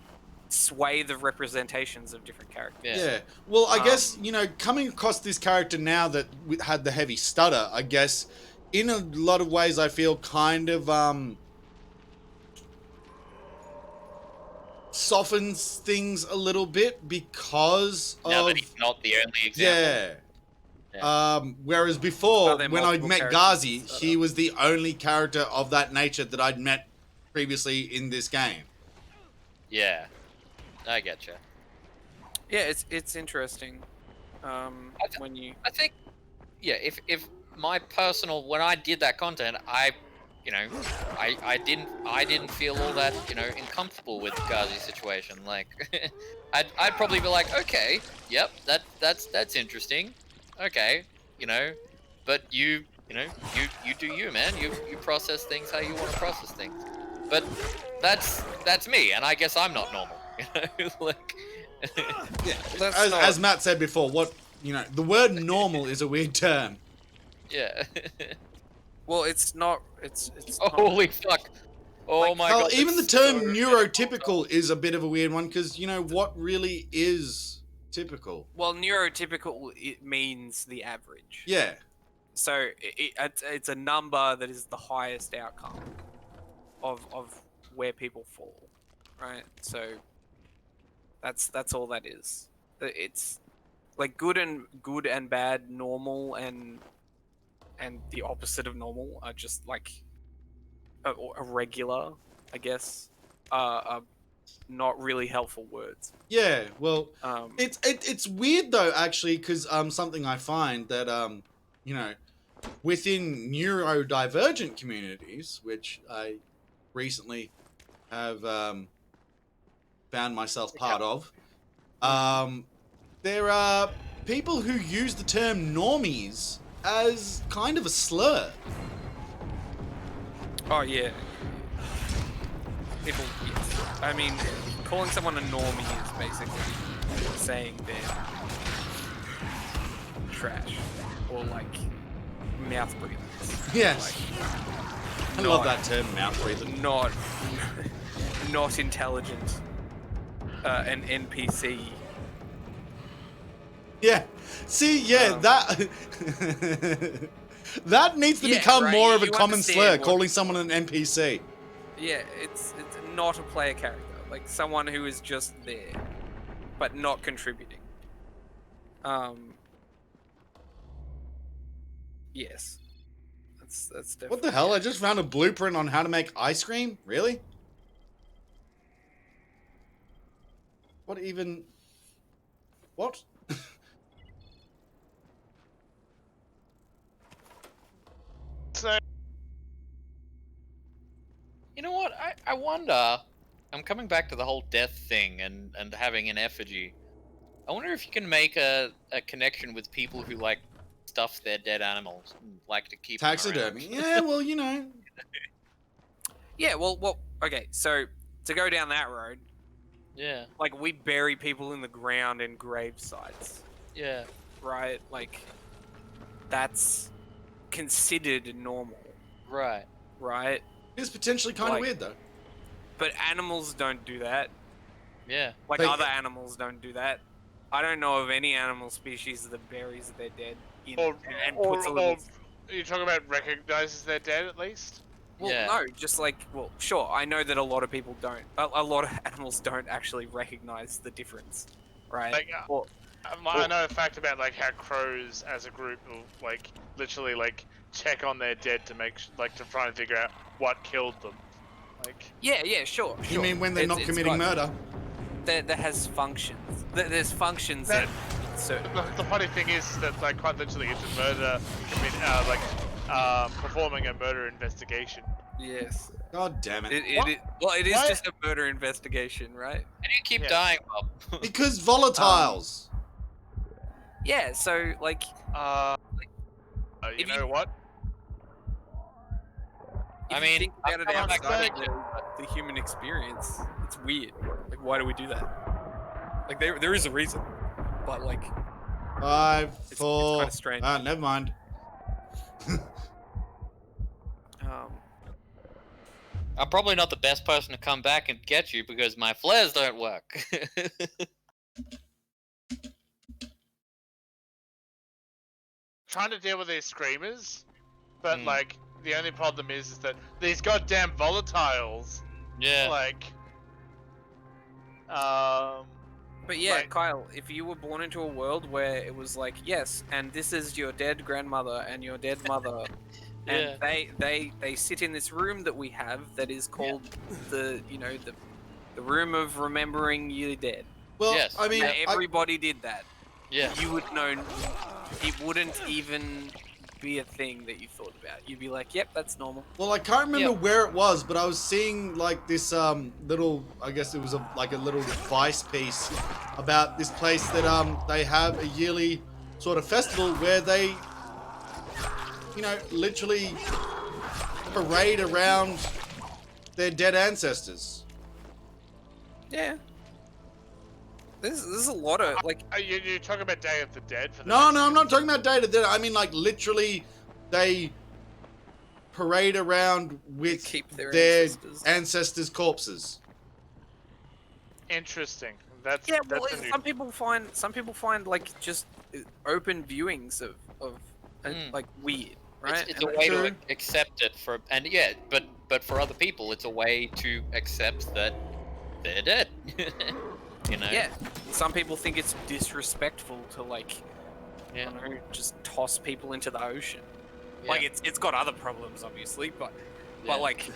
Speaker 7: swathe of representations of different characters.
Speaker 1: Yeah. Well, I guess, you know, coming across this character now that had the heavy stutter, I guess, in a lot of ways, I feel kind of softens things a little bit because
Speaker 2: Now
Speaker 1: of
Speaker 2: that he's not the only example.
Speaker 1: yeah. Whereas before,
Speaker 7: Are there
Speaker 1: when I
Speaker 7: multiple
Speaker 1: met
Speaker 7: characters
Speaker 1: Ghazi,
Speaker 7: that
Speaker 1: he was the only character of that nature that I'd met previously in this game.
Speaker 2: Yeah. I getcha.
Speaker 7: Yeah, it's interesting. When you
Speaker 2: I think, yeah, if my personal, when I did that content, I didn't feel all that, you know, uncomfortable with Ghazi's situation. Like, I'd probably be like, okay, yep, that's interesting, okay, you know, but you do you, man. You process things how you want to process things. But that's me, and I guess I'm not normal. You know, like.
Speaker 1: Yeah, as Matt said before, the word normal is a weird term.
Speaker 2: Yeah.
Speaker 7: well, it's not. It's
Speaker 2: Holy fuck! Oh
Speaker 7: Like,
Speaker 2: my
Speaker 1: Hell,
Speaker 2: god!
Speaker 1: even the
Speaker 2: it's
Speaker 1: term
Speaker 2: so-
Speaker 1: neurotypical is a bit of a weird one because, you know, what really is typical?
Speaker 7: Well, neurotypical, it means the average.
Speaker 1: Yeah.
Speaker 7: So it's a number that is the highest outcome of where people fall, right? So that's all that is. It's like good and bad, normal and the opposite of normal are just like a regular, I guess, are not really helpful words.
Speaker 1: Yeah, well,
Speaker 7: Um,
Speaker 1: it's weird though, actually, because something I find that you know, within neurodivergent communities, which I recently have found myself part of, there are people who use the term normies as kind of a slur.
Speaker 7: Oh yeah. People. Yes. I mean, calling someone a normie is basically saying they're trash or like mouth breathers.
Speaker 1: Yes. I
Speaker 7: Like,
Speaker 1: love
Speaker 7: not-
Speaker 1: that term, mouth breather.
Speaker 7: not intelligent. An NPC.
Speaker 1: Yeah. See, yeah, that that needs to
Speaker 7: Yeah,
Speaker 1: become
Speaker 7: right,
Speaker 1: more of a
Speaker 7: you
Speaker 1: common
Speaker 7: understand
Speaker 1: slur,
Speaker 7: what-
Speaker 1: calling someone an NPC.
Speaker 7: Yeah, it's not a player character. Like someone who is just there, but not contributing. Yes. That's definitely.
Speaker 1: What the hell? I just found a blueprint on how to make ice cream? Really? What even? What?
Speaker 3: So
Speaker 2: You know what? I wonder. I'm coming back to the whole death thing and having an effigy. I wonder if you can make a connection with people who like stuff their dead animals and like to keep them around.
Speaker 1: Taxidermy. Yeah, well, you know.
Speaker 7: Yeah. Well. Okay. So to go down that road,
Speaker 2: Yeah,
Speaker 7: like we bury people in the ground in grave sites,
Speaker 2: yeah,
Speaker 7: right? Like that's considered normal,
Speaker 2: right.
Speaker 7: right?
Speaker 1: It's potentially kind of
Speaker 7: Like-
Speaker 1: weird, though.
Speaker 7: But animals don't do that.
Speaker 2: Yeah,
Speaker 7: Like
Speaker 1: But-
Speaker 7: other animals don't do that. I don't know of any animal species that buries their dead in and puts a little.
Speaker 3: you talking about recognizes they're dead at least?
Speaker 7: Well,
Speaker 2: Yeah.
Speaker 7: no, just like, well, sure, I know that a lot of people don't. A lot of animals don't actually recognize the difference, right?
Speaker 3: Like, I know a fact about like how crows as a group will like literally like check on their dead to make to try and figure out what killed them. Like
Speaker 7: Yeah, sure.
Speaker 1: You mean when they're not committing murder?
Speaker 7: That has functions. There's functions that.
Speaker 3: The funny thing is that like quite literally it's a murder. Performing a murder investigation.
Speaker 7: Yes.
Speaker 1: God damn it.
Speaker 7: It is just a murder investigation, right?
Speaker 2: How do you keep dying, Bob?
Speaker 1: Because volatiles.
Speaker 7: Yeah, so like
Speaker 3: you know what?
Speaker 7: If
Speaker 2: I
Speaker 7: you
Speaker 2: mean,
Speaker 7: think about it
Speaker 2: I'm
Speaker 7: outside
Speaker 2: not
Speaker 7: of the human experience, it's weird. Like, why do we do that? Like, there is a reason, but like,
Speaker 1: 5,
Speaker 7: it's
Speaker 1: 4.
Speaker 7: kind of strange.
Speaker 1: Never mind.
Speaker 2: I'm probably not the best person to come back and get you because my flares don't work.
Speaker 3: Trying to deal with these screamers, but like the only problem is that these goddamn volatiles.
Speaker 2: Yeah.
Speaker 3: Like.
Speaker 7: But yeah,
Speaker 3: like-
Speaker 7: Kyle, if you were born into a world where it was like, yes, and this is your dead grandmother and your dead mother, and they sit in this room that we have that is called the room of remembering your dead.
Speaker 1: Well,
Speaker 2: Yes.
Speaker 1: I mean,
Speaker 7: And everybody did that.
Speaker 2: Yeah.
Speaker 7: You would know. It wouldn't even be a thing that you thought about. You'd be like, yep, that's normal.
Speaker 1: well, I can't remember
Speaker 2: Yeah.
Speaker 1: where it was, but I was seeing like this little, I guess it was like a little Vice piece about this place that they have a yearly sort of festival where they, literally parade around their dead ancestors.
Speaker 7: Yeah. There's a lot of like.
Speaker 3: You're talking about Day of the Dead for the
Speaker 1: No, I'm not talking about Day to Day. I mean, like, literally, they parade around with
Speaker 7: Keep their
Speaker 1: ancestors' corpses.
Speaker 3: Interesting. That's
Speaker 7: Yeah, well,
Speaker 3: that's a new...
Speaker 7: some people find like just open viewings of like weird, right?
Speaker 2: It's
Speaker 7: And
Speaker 2: a way
Speaker 1: True.
Speaker 2: to accept it but for other people, it's a way to accept that they're dead.
Speaker 7: Yeah, some people think it's disrespectful to like, I don't know, just toss people into the ocean.
Speaker 2: Yeah.
Speaker 7: Like it's got other problems, obviously, but
Speaker 2: Yeah.
Speaker 7: like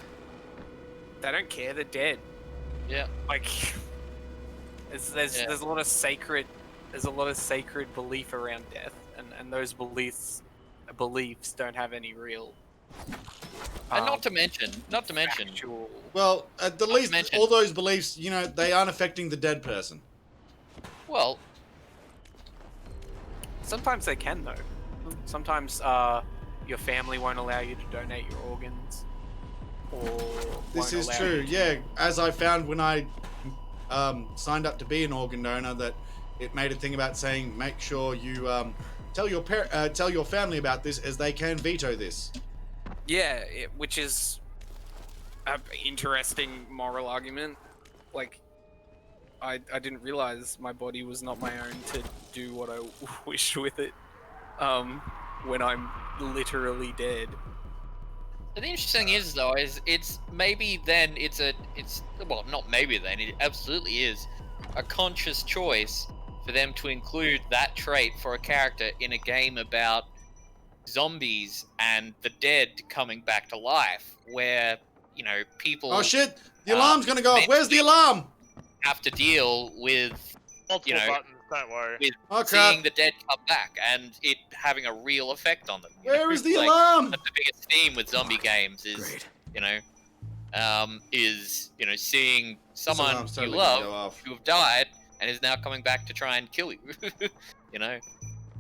Speaker 7: they don't care. They're dead.
Speaker 2: Yeah.
Speaker 7: Like there's a lot of sacred belief around death, and those beliefs don't have any real.
Speaker 2: And not to mention,
Speaker 7: Factual.
Speaker 1: Well, at the
Speaker 2: to
Speaker 1: least,
Speaker 2: mention-
Speaker 1: all those beliefs, they aren't affecting the dead person.
Speaker 2: well,
Speaker 7: Sometimes they can though. Sometimes your family won't allow you to donate your organs, or
Speaker 1: This
Speaker 7: won't
Speaker 1: is
Speaker 7: allow
Speaker 1: true,
Speaker 7: you to-
Speaker 1: yeah. As I found when I signed up to be an organ donor, that it made a thing about saying, make sure you tell your family about this, as they can veto this.
Speaker 7: Yeah, which is an interesting moral argument. Like, I didn't realize my body was not my own to do what I wished with it. When I'm literally dead.
Speaker 2: the interesting thing is though, it's maybe then it's well, not maybe then, it absolutely is a conscious choice for them to include that trait for a character in a game about zombies and the dead coming back to life, where people
Speaker 1: Oh shit! The alarm's gonna go off.
Speaker 2: they-
Speaker 1: Where's the alarm?
Speaker 2: have to deal with
Speaker 3: multiple buttons. Don't worry.
Speaker 2: with
Speaker 1: Oh crap!
Speaker 2: seeing the dead come back and it having a real effect on them.
Speaker 1: Where is the
Speaker 2: Like,
Speaker 1: alarm?
Speaker 2: That's the biggest theme with zombie games is
Speaker 4: Great.
Speaker 2: seeing someone
Speaker 1: alarm's
Speaker 2: you
Speaker 1: totally gonna go
Speaker 2: love
Speaker 1: off.
Speaker 2: who have died and is now coming back to try and kill you.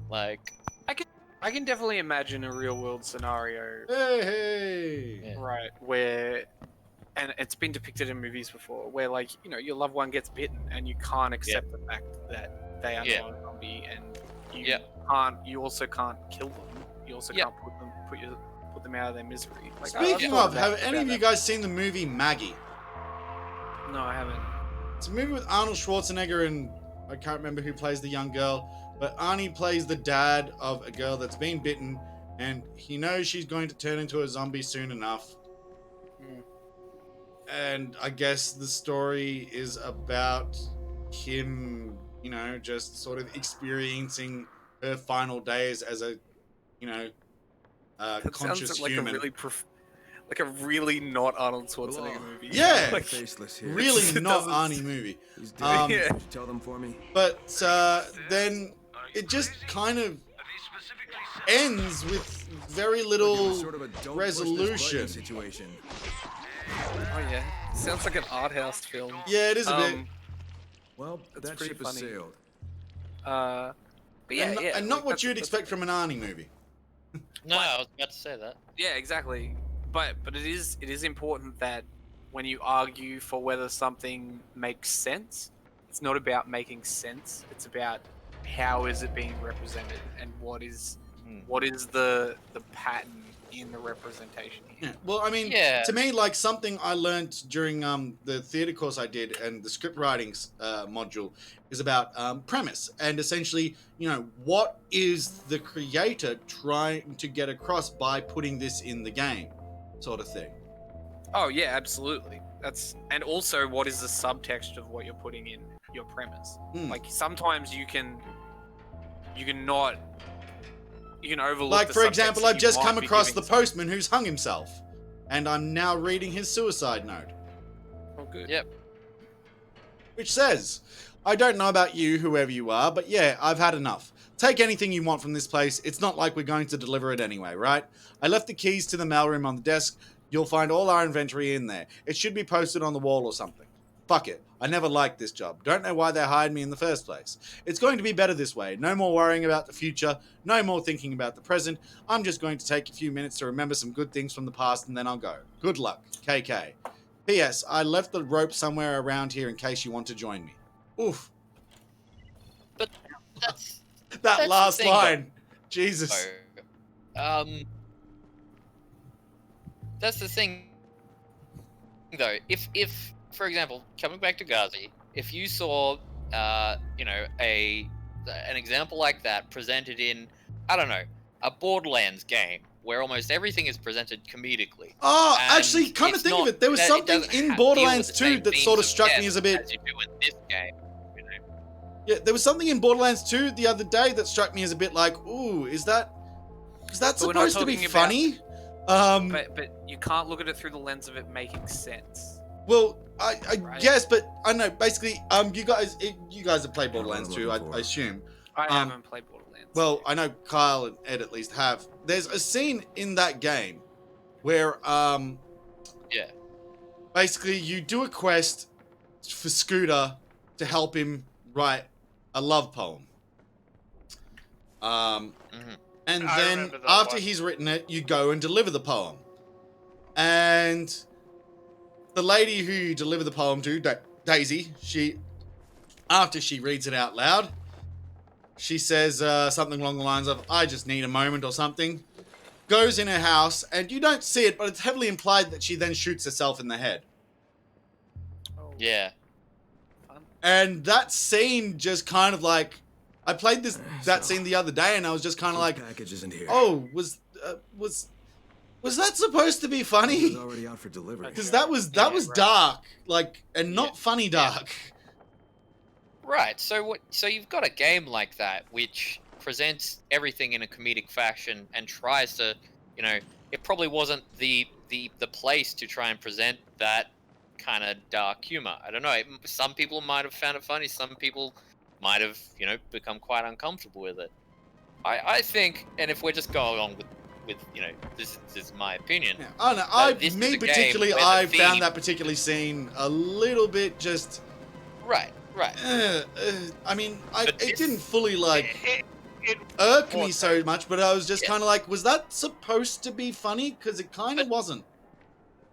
Speaker 2: Like
Speaker 7: I can definitely imagine a real world scenario,
Speaker 1: Hey!
Speaker 2: Yeah.
Speaker 7: right, where, and it's been depicted in movies before, where like, your loved one gets bitten and you can't accept the fact that they are
Speaker 2: Yeah.
Speaker 7: not a zombie, and
Speaker 2: Yeah.
Speaker 7: you also can't kill them. You also
Speaker 2: Yeah.
Speaker 7: can't put them out of their misery. Like,
Speaker 1: Speaking
Speaker 7: I've
Speaker 1: of,
Speaker 7: thought
Speaker 1: have
Speaker 7: about
Speaker 1: any of you
Speaker 7: that.
Speaker 1: guys seen the movie Maggie?
Speaker 7: No, I haven't.
Speaker 1: It's a movie with Arnold Schwarzenegger and I can't remember who plays the young girl, but Arnie plays the dad of a girl that's been bitten, and he knows she's going to turn into a zombie soon enough.
Speaker 7: Hmm.
Speaker 1: And I guess the story is about him you know, just sort of experiencing her final days as a, you know,
Speaker 7: That
Speaker 1: conscious
Speaker 7: sounds like
Speaker 1: human.
Speaker 7: like a really not Arnold Schwarzenegger
Speaker 4: Belal.
Speaker 7: movie.
Speaker 1: Yeah.
Speaker 7: Like,
Speaker 4: Faceless here.
Speaker 1: Really
Speaker 7: It
Speaker 1: not
Speaker 7: doesn't-
Speaker 1: Arnie movie.
Speaker 4: He's dead.
Speaker 1: Um,
Speaker 7: Yeah.
Speaker 4: Could you tell them for me?
Speaker 1: But then it just kind of ends with very little
Speaker 4: Sort of a don't
Speaker 1: resolution.
Speaker 4: push this button situation.
Speaker 7: Oh yeah, sounds like an art house film.
Speaker 1: Yeah, it is a bit.
Speaker 4: Well,
Speaker 7: That's
Speaker 4: that
Speaker 7: pretty
Speaker 4: ship has
Speaker 7: funny.
Speaker 4: sailed.
Speaker 7: But yeah,
Speaker 1: and,
Speaker 7: yeah,
Speaker 1: and not
Speaker 7: like,
Speaker 1: what
Speaker 7: that's-
Speaker 1: you'd
Speaker 7: that's-
Speaker 1: expect from an Arnie movie.
Speaker 2: No, I was about to say that.
Speaker 7: Yeah, exactly. But it is important that when you argue for whether something makes sense, it's not about making sense. It's about how is it being represented and what is the pattern in the representation here.
Speaker 1: Yeah. Well, I mean,
Speaker 2: Yeah.
Speaker 1: to me, like something I learned during the theater course I did and the script writing module is about premise and essentially, you know, what is the creator trying to get across by putting this in the game, sort of thing.
Speaker 7: Oh yeah, absolutely. And also what is the subtext of what you're putting in your premise.
Speaker 1: Hmm.
Speaker 7: Like sometimes you can overlook
Speaker 1: Like,
Speaker 7: the
Speaker 1: for
Speaker 7: subtext
Speaker 1: example,
Speaker 7: that
Speaker 1: I've
Speaker 7: you
Speaker 1: just
Speaker 7: might
Speaker 1: come
Speaker 7: be
Speaker 1: across
Speaker 7: giving
Speaker 1: the postman who's hung himself, and I'm now reading his suicide note,
Speaker 7: Oh, good.
Speaker 2: Yep.
Speaker 1: which says, I don't know about you, whoever you are, but yeah, I've had enough. Take anything you want from this place. It's not like we're going to deliver it anyway, right? I left the keys to the mailroom on the desk. You'll find all our inventory in there. It should be posted on the wall or something. Fuck it. I never liked this job. Don't know why they hired me in the first place. It's going to be better this way. No more worrying about the future. No more thinking about the present. I'm just going to take a few minutes to remember some good things from the past and then I'll go. Good luck. KK. P.S. I left the rope somewhere around here in case you want to join me. Oof.
Speaker 2: But that's
Speaker 1: That
Speaker 2: the
Speaker 1: last
Speaker 2: thing,
Speaker 1: line. Jesus.
Speaker 2: though. That's the thing, though. If for example, coming back to Ghazi, if you saw, you know, an example like that presented in, I don't know, a Borderlands game where almost everything is presented comedically.
Speaker 1: Oh,
Speaker 2: And
Speaker 1: actually, come to
Speaker 2: it's
Speaker 1: think of
Speaker 2: not-
Speaker 1: it, there was
Speaker 2: it
Speaker 1: something
Speaker 2: doesn't
Speaker 1: in
Speaker 2: deal with
Speaker 1: Borderlands
Speaker 2: the
Speaker 1: 2
Speaker 2: same
Speaker 1: that
Speaker 2: themes
Speaker 1: sort of
Speaker 2: of
Speaker 1: struck
Speaker 2: death
Speaker 1: me as a bit...
Speaker 2: as you do in this game. You know?
Speaker 1: Yeah, there was something in Borderlands 2 the other day that struck me as a bit like, ooh, is that
Speaker 7: But we're not
Speaker 1: supposed to be
Speaker 7: talking about-
Speaker 1: funny?
Speaker 7: But you can't look at it through the lens of it making sense.
Speaker 1: Well, I
Speaker 7: Right.
Speaker 1: guess, but I don't know. Basically, you guys have played Borderlands 2,
Speaker 4: looking for.
Speaker 1: I assume.
Speaker 7: I
Speaker 1: Um,
Speaker 7: haven't played Borderlands.
Speaker 1: Well, I know Kyle and Ed at least have. There's a scene in that game where,
Speaker 2: Yeah.
Speaker 1: basically you do a quest for Scooter to help him write a love poem.
Speaker 2: Mhm.
Speaker 1: And
Speaker 3: I
Speaker 1: then
Speaker 3: remember that
Speaker 1: after
Speaker 3: one.
Speaker 1: he's written it, you go and deliver the poem. And the lady who you deliver the poem to, Daisy, after she reads it out loud, she says something along the lines of, I just need a moment or something. Goes in her house, and you don't see it, but it's heavily implied that she then shoots herself in the head.
Speaker 7: Oh,
Speaker 2: Yeah.
Speaker 7: fun.
Speaker 1: And that scene just kind of like, I played that
Speaker 4: So-
Speaker 1: scene the other day, and I was just kind of like,
Speaker 4: package isn't here.
Speaker 1: oh, was that supposed to be
Speaker 4: It
Speaker 1: funny?
Speaker 4: was already out for delivery.
Speaker 1: Because that was
Speaker 7: Yeah,
Speaker 1: was
Speaker 7: right.
Speaker 1: dark, like, and not
Speaker 2: Yeah.
Speaker 1: funny dark.
Speaker 2: Right. So you've got a game like that which presents everything in a comedic fashion and tries to, you know, it probably wasn't the place to try and present that kind of dark humor. I don't know. Some people might have found it funny. Some people might have, you know, become quite uncomfortable with it. I think, and if we're just going along with you know, this is my opinion.
Speaker 1: Yeah. I don't know.
Speaker 2: this is
Speaker 1: Me
Speaker 2: a game
Speaker 1: particularly,
Speaker 2: where the
Speaker 1: I
Speaker 2: theme-
Speaker 1: found that particular scene a little bit just.
Speaker 2: Right. Right.
Speaker 1: I mean,
Speaker 2: But
Speaker 1: it
Speaker 2: this-
Speaker 1: didn't fully like
Speaker 3: It
Speaker 1: irk me
Speaker 3: was-
Speaker 1: so much, but I was just
Speaker 2: Yeah.
Speaker 1: kind of like, was that supposed to be funny? Because it kind of
Speaker 2: But-
Speaker 1: wasn't.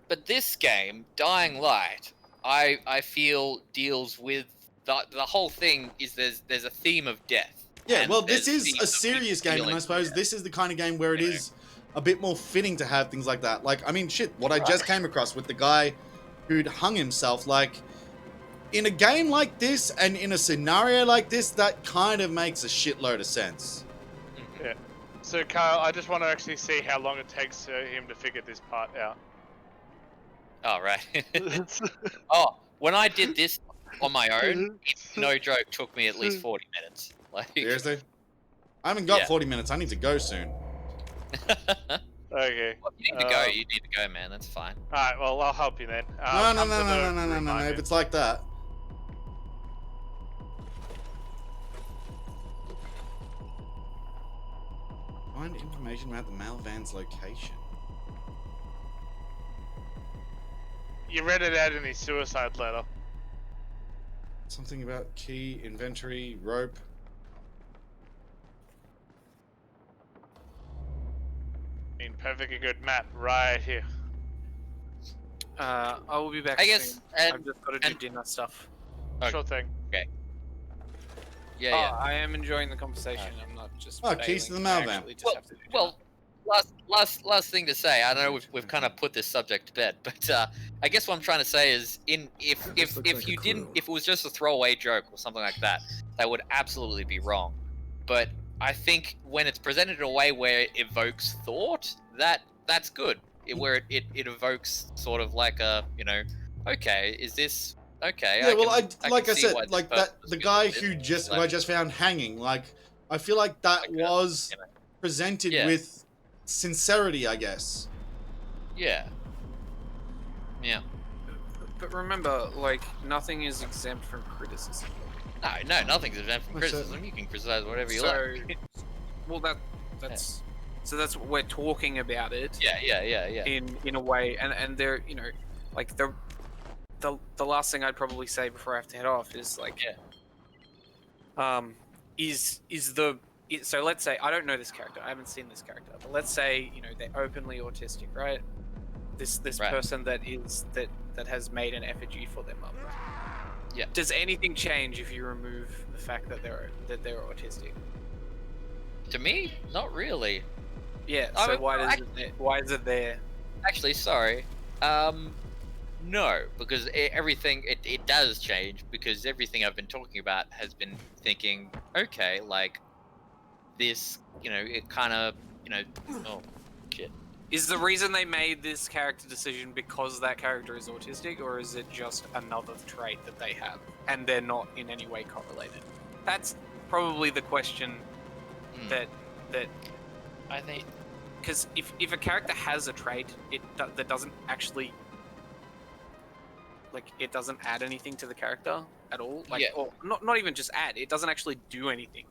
Speaker 2: But this game, Dying Light, I feel deals with the whole thing is there's a theme of death.
Speaker 1: Yeah,
Speaker 2: And
Speaker 1: well, this
Speaker 2: there's
Speaker 1: is
Speaker 2: themes
Speaker 1: a
Speaker 2: of
Speaker 1: serious game, and I
Speaker 2: feeling.
Speaker 1: suppose this is the kind of game where it is a bit more fitting to have things like that. Like, I mean, shit, what I just came across with the guy who'd hung himself, like, in a game like this and in a scenario like this, that kind of makes a shitload of sense.
Speaker 3: So, Kyle, I just want to actually see how long it takes him to figure this part out.
Speaker 2: Oh right. Oh, when I did this on my own, it, no joke, took me at least 40 minutes. Like,
Speaker 1: Seriously? I haven't got
Speaker 2: Yeah.
Speaker 1: 40 minutes. I need to go soon.
Speaker 3: Okay.
Speaker 2: Well, you need to go. You need to go, man. That's fine.
Speaker 3: Alright, well, I'll help you then.
Speaker 1: No, no,
Speaker 3: come
Speaker 1: no,
Speaker 3: to
Speaker 1: no,
Speaker 3: the
Speaker 1: no, no, no,
Speaker 3: room
Speaker 1: no.
Speaker 3: I'm
Speaker 1: If
Speaker 3: in.
Speaker 1: it's like that. Find information about the mail van's location.
Speaker 3: You read it out in his suicide letter.
Speaker 1: Something about key, inventory, rope.
Speaker 3: In perfectly good map right here.
Speaker 7: I will be back
Speaker 2: I guess,
Speaker 7: soon.
Speaker 2: and-
Speaker 7: I've just got to do
Speaker 2: and-
Speaker 7: dinner stuff.
Speaker 2: Okay.
Speaker 3: Sure thing.
Speaker 2: Yeah,
Speaker 7: Oh, I am enjoying the conversation. I'm not just.
Speaker 1: Oh, keys to
Speaker 7: bailing.
Speaker 1: the
Speaker 7: I
Speaker 1: mail van.
Speaker 7: actually just
Speaker 2: Well,
Speaker 7: have to do dinner.
Speaker 2: well, last thing to say. I know we've kind of put this subject to bed, but I guess what I'm trying to say is, if
Speaker 4: This looks like a
Speaker 2: you didn't,
Speaker 4: clue.
Speaker 2: if it was just a throwaway joke or something like that, that would absolutely be wrong. But I think when it's presented in a way where it evokes thought, that's good. Where it evokes sort of like a, okay, is this okay?
Speaker 1: Yeah, well,
Speaker 2: can
Speaker 1: like I
Speaker 2: see
Speaker 1: said,
Speaker 2: why this
Speaker 1: like
Speaker 2: person
Speaker 1: that,
Speaker 2: was
Speaker 1: the
Speaker 2: feeling
Speaker 1: guy
Speaker 2: this,
Speaker 1: who
Speaker 2: like,
Speaker 1: I just found hanging, like, I feel like that
Speaker 2: Like,
Speaker 1: was
Speaker 2: you know.
Speaker 1: presented
Speaker 2: Yeah.
Speaker 1: with sincerity, I guess.
Speaker 2: yeah.
Speaker 7: But remember, like, nothing is exempt from criticism.
Speaker 2: No, nothing's exempt from
Speaker 1: Well,
Speaker 2: criticism.
Speaker 1: certainly.
Speaker 2: You can criticize whatever you
Speaker 7: So,
Speaker 2: like.
Speaker 7: well, that's so that's what we're talking about it.
Speaker 2: Yeah.
Speaker 7: In a way, and there, like the last thing I'd probably say before I have to head off is like, so let's say I don't know this character, I haven't seen this character, but let's say they're openly autistic, right? This
Speaker 2: Right.
Speaker 7: person that has made an effigy for their mum.
Speaker 2: Yeah.
Speaker 7: Does anything change if you remove the fact that they're autistic?
Speaker 2: To me, not really.
Speaker 7: Yeah.
Speaker 2: I
Speaker 7: So
Speaker 2: mean,
Speaker 7: why is it there?
Speaker 2: Actually, sorry. No, because everything it does change, because everything I've been talking about has been thinking, okay, like this, it kind of, oh shit.
Speaker 7: Is the reason they made this character decision because that character is autistic, or is it just another trait that they have and they're not in any way correlated? That's probably the question
Speaker 2: Hmm.
Speaker 7: that
Speaker 2: I think.
Speaker 7: because if a character has a trait, that doesn't actually, like, it doesn't add anything to the character at all. Like,
Speaker 2: Yeah.
Speaker 7: or not even just add. It doesn't actually do anything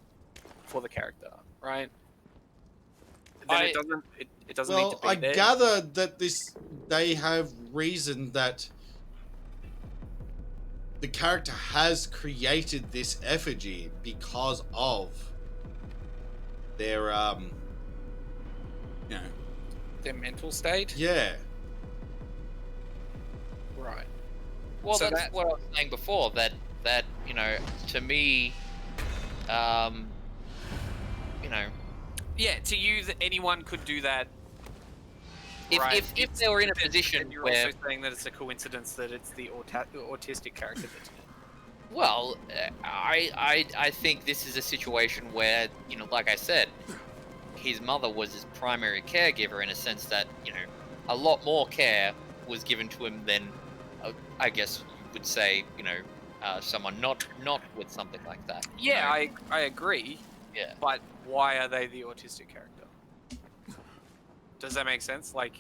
Speaker 7: for the character, right? Then it doesn't. It doesn't need
Speaker 1: Well,
Speaker 7: to be
Speaker 1: I
Speaker 7: there.
Speaker 1: gather that they have reasoned that the character has created this effigy because of their
Speaker 7: Their mental state,
Speaker 1: yeah.
Speaker 7: right?
Speaker 2: Well,
Speaker 7: So
Speaker 2: that's what I was saying before. That to me,
Speaker 7: Yeah, to you, that anyone could do that.
Speaker 2: if
Speaker 7: right?
Speaker 2: if they were in a
Speaker 7: And
Speaker 2: position
Speaker 7: you're
Speaker 2: where,
Speaker 7: also saying that it's a coincidence that it's the autistic character that's in it.
Speaker 2: well, I think this is a situation where, like I said, his mother was his primary caregiver, in a sense that, a lot more care was given to him than, I guess you would say, someone not with something like that. you
Speaker 7: Yeah,
Speaker 2: know?
Speaker 7: I agree.
Speaker 2: Yeah.
Speaker 7: But why are they the autistic character? Does that make sense? Like,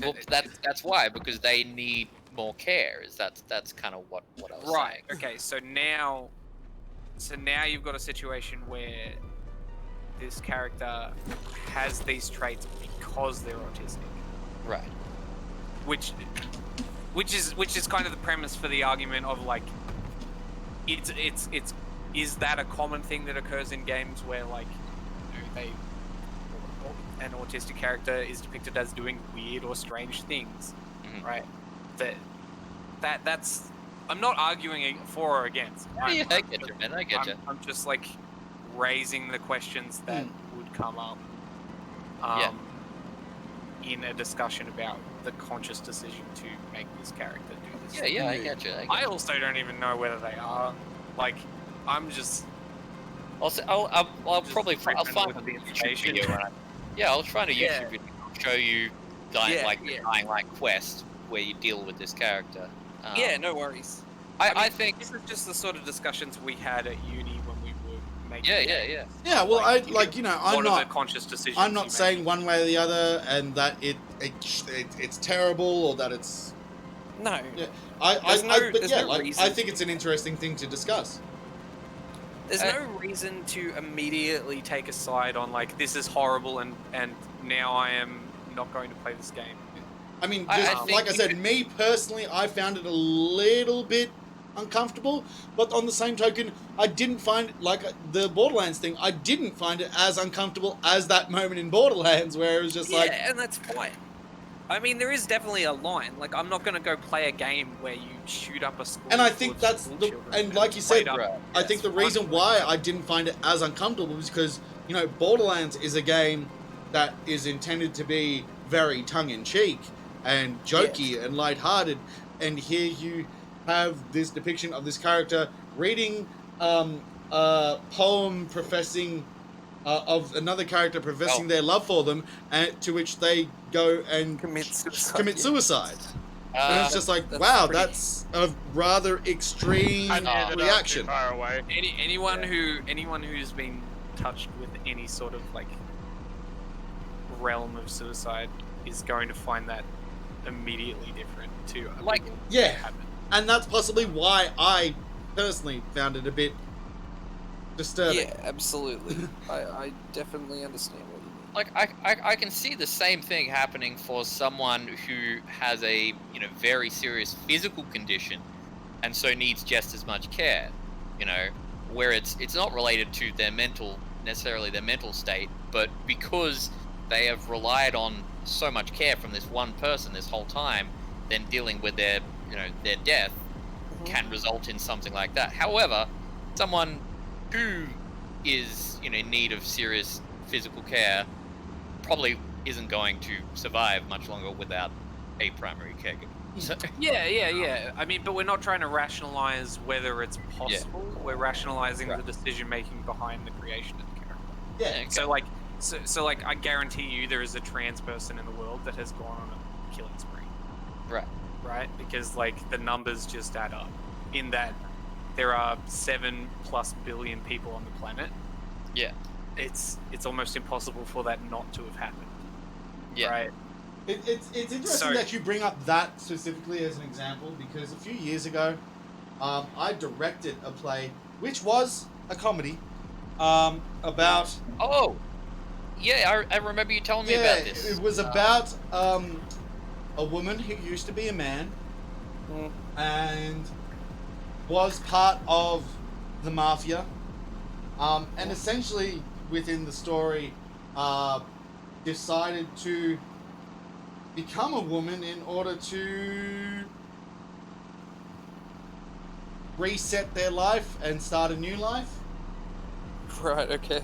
Speaker 2: Well, that's why, because they need more care. That's kind of what I was
Speaker 7: right?
Speaker 2: saying.
Speaker 7: Okay, so now you've got a situation where this character has these traits because they're autistic,
Speaker 2: Right.
Speaker 7: which is kind of the premise for the argument of, like, it's is that a common thing that occurs in games where, like, an autistic character is depicted as doing weird or strange things,
Speaker 2: Mhm.
Speaker 7: right? That's I'm not arguing for or against.
Speaker 2: Yeah, I get you, man. I get you.
Speaker 7: I'm just, like, raising the questions that would come up
Speaker 2: Yeah.
Speaker 7: in a discussion about the conscious decision to make this character do this.
Speaker 2: Yeah, I get you.
Speaker 7: I also don't even know whether they are. Like, I'm just
Speaker 2: I'll
Speaker 7: Just
Speaker 2: probably I'll
Speaker 7: ripping
Speaker 2: find
Speaker 7: with
Speaker 2: a
Speaker 7: the
Speaker 2: YouTube
Speaker 7: information.
Speaker 2: video. I'll find a YouTube
Speaker 7: Yeah.
Speaker 2: video. I'll show you Dying
Speaker 7: Yeah,
Speaker 2: Light
Speaker 7: yeah.
Speaker 2: Dying Light quest where you deal with this character.
Speaker 7: yeah, no worries.
Speaker 2: I think
Speaker 7: this is just the sort of discussions we had at uni when we were making.
Speaker 2: yeah.
Speaker 1: Yeah, well,
Speaker 7: Like,
Speaker 1: I like, you know, I'm
Speaker 7: what are the
Speaker 1: not
Speaker 7: conscious decisions
Speaker 1: I'm
Speaker 7: you
Speaker 1: not
Speaker 7: make?
Speaker 1: saying one way or the other, and that it's terrible or that it's
Speaker 7: No.
Speaker 1: yeah.
Speaker 7: There's no
Speaker 1: I
Speaker 7: reason.
Speaker 1: think it's an interesting thing to discuss.
Speaker 7: There's no reason to immediately take a side on like this is horrible and now I am not going to play this game.
Speaker 1: I mean,
Speaker 2: I
Speaker 1: just
Speaker 2: think
Speaker 1: like I
Speaker 2: you
Speaker 1: said,
Speaker 2: could-
Speaker 1: me personally, I found it a little bit uncomfortable. But on the same token, I didn't find like the Borderlands thing. I didn't find it as uncomfortable as that moment in Borderlands, where it was just like,
Speaker 7: and that's fine. I mean, there is definitely a line. Like, I'm not going to go play a game where you shoot up a school.
Speaker 1: and I
Speaker 7: full
Speaker 1: think
Speaker 7: of
Speaker 1: that's
Speaker 7: school
Speaker 1: the
Speaker 7: children
Speaker 1: and like you
Speaker 7: straight
Speaker 1: said,
Speaker 7: up,
Speaker 2: Right.
Speaker 1: I think the reason why I didn't find it as uncomfortable was because, you know, Borderlands is a game that is intended to be very tongue-in-cheek and jokey and lighthearted, and here you have this depiction of this character reading a poem professing of another character professing their love for them, and to which they go and
Speaker 7: commit suicide.
Speaker 1: commit suicide. And it's just like,
Speaker 7: that's
Speaker 1: wow,
Speaker 7: pretty-
Speaker 1: that's a rather extreme
Speaker 3: I knew that I was too
Speaker 1: reaction.
Speaker 3: far away.
Speaker 7: Anyone who's been touched with any sort of like realm of suicide is going to find that immediately different to other
Speaker 2: Like-
Speaker 7: people
Speaker 1: Yeah.
Speaker 7: who haven't.
Speaker 1: And that's possibly why I personally found it a bit disturbing.
Speaker 7: Absolutely. I definitely understand what you mean.
Speaker 2: Like I can see the same thing happening for someone who has a very serious physical condition, and so needs just as much care. Where it's not related to necessarily their mental state, but because they have relied on so much care from this one person this whole time, then dealing with their death can result in something like that. However, someone who is in need of serious physical care probably isn't going to survive much longer without a primary caregiver. So,
Speaker 7: Yeah. I mean, but we're not trying to rationalize whether it's possible. We're rationalizing
Speaker 2: Right.
Speaker 7: the decision making behind the creation of the character.
Speaker 1: Yeah.
Speaker 2: okay.
Speaker 7: So like, I guarantee you, there is a trans person in the world that has gone on a killing spree. Right? Because like the numbers just add up. In that there are 7+ billion people on the planet.
Speaker 2: Yeah.
Speaker 7: It's almost impossible for that not to have happened.
Speaker 2: Yeah.
Speaker 7: Right.
Speaker 1: It's interesting
Speaker 7: So-
Speaker 1: that you bring up that specifically as an example, because a few years ago, I directed a play which was a comedy about
Speaker 2: Oh, yeah, I remember you telling me about this.
Speaker 1: it was about a woman who used to be a man and was part of the mafia, and essentially within the story decided to become a woman in order to reset their life and start a new life.
Speaker 7: Right. Okay.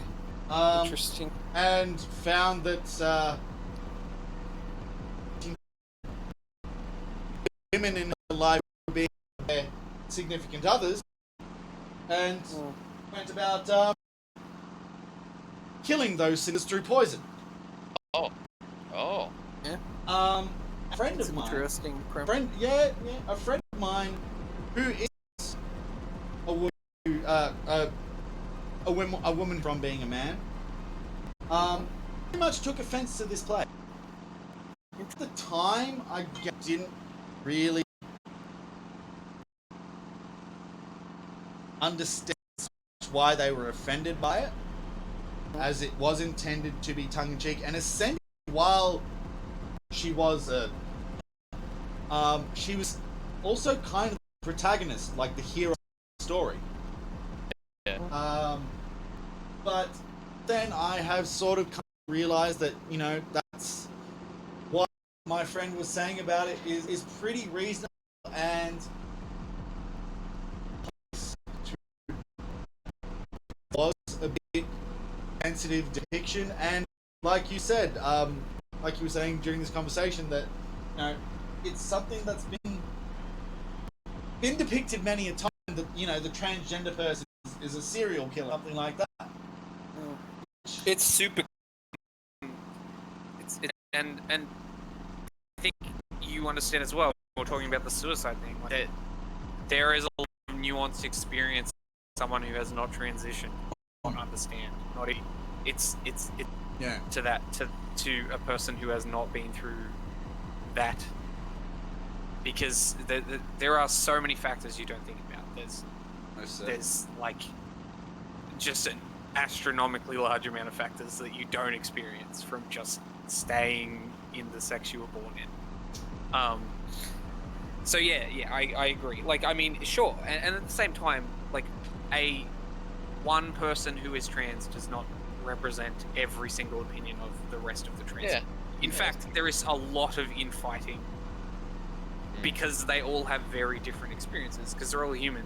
Speaker 7: Interesting.
Speaker 1: And found that women in her life were being their significant others, and went about killing those sinners through poison.
Speaker 2: Oh,
Speaker 1: A friend
Speaker 7: It's
Speaker 1: of mine,
Speaker 7: interesting.
Speaker 1: a friend of mine who is a woman, a woman from being a man, pretty much took offense to this play. At the time, I didn't really understand why they were offended by it, as it was intended to be tongue-in-cheek, and essentially, while she was she was also kind of the protagonist, like the hero of the story.
Speaker 2: Yeah.
Speaker 1: But then I have sort of realized that, that's what my friend was saying about it is pretty reasonable, and was a bit sensitive depiction, and like you said, like you were saying during this conversation, that it's something that's been depicted many a time, that the transgender person is a serial killer, something like that.
Speaker 7: It's super. And I think you understand as well. We're talking about the suicide thing. Like there is a lot of nuanced experience someone who has not transitioned won't understand. Not e- it's
Speaker 1: Yeah.
Speaker 7: to a person who has not been through that, because there are so many factors you don't think about. There's like just an astronomically large amount of factors that you don't experience from just staying in the sex you were born in. So yeah, I agree. Like, I mean, sure, and at the same time, like, one person who is trans does not represent every single opinion of the rest of the trans.
Speaker 2: Yeah.
Speaker 7: In fact, there is a lot of infighting because they all have very different experiences because they're all human.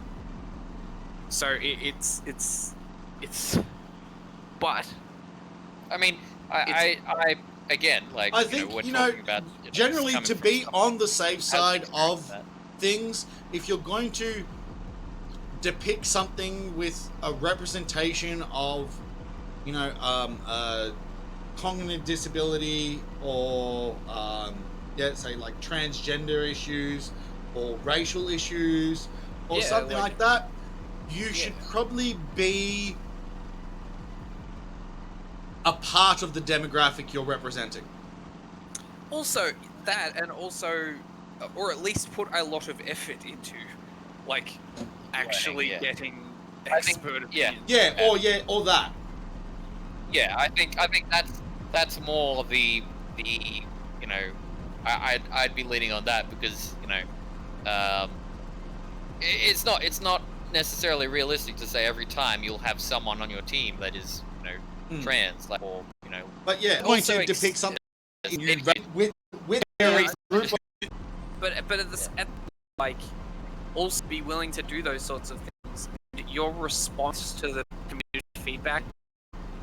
Speaker 7: So it's but
Speaker 2: I mean, I again, like,
Speaker 1: I think,
Speaker 2: we're
Speaker 1: you know,
Speaker 2: talking about
Speaker 1: generally
Speaker 2: coming
Speaker 1: to
Speaker 2: from
Speaker 1: be
Speaker 2: someone
Speaker 1: on the safe
Speaker 2: who hasn't
Speaker 1: side of
Speaker 2: experienced that.
Speaker 1: things, if you're going to depict something with a representation of, you know, cognitive disability or, say like transgender issues or racial issues or
Speaker 7: Yeah,
Speaker 1: something
Speaker 7: like-
Speaker 1: like that, you should probably be a part of the demographic you're representing.
Speaker 7: also that, and also, or at least put a lot of effort into, like, actually
Speaker 2: yeah.
Speaker 7: getting
Speaker 2: I think-
Speaker 7: expert
Speaker 2: yeah.
Speaker 7: opinions.
Speaker 1: Or that.
Speaker 2: Yeah, I think that's more the you know, I'd be leaning on that because, you know, it's not necessarily realistic to say every time you'll have someone on your team that is, you know, trans, like, or, you know.
Speaker 1: But yeah, going
Speaker 2: Also
Speaker 1: to depict something
Speaker 2: it-
Speaker 1: with
Speaker 2: Very-
Speaker 1: a group of
Speaker 7: But at the like, also be willing to do those sorts of things. Your response to the community feedback,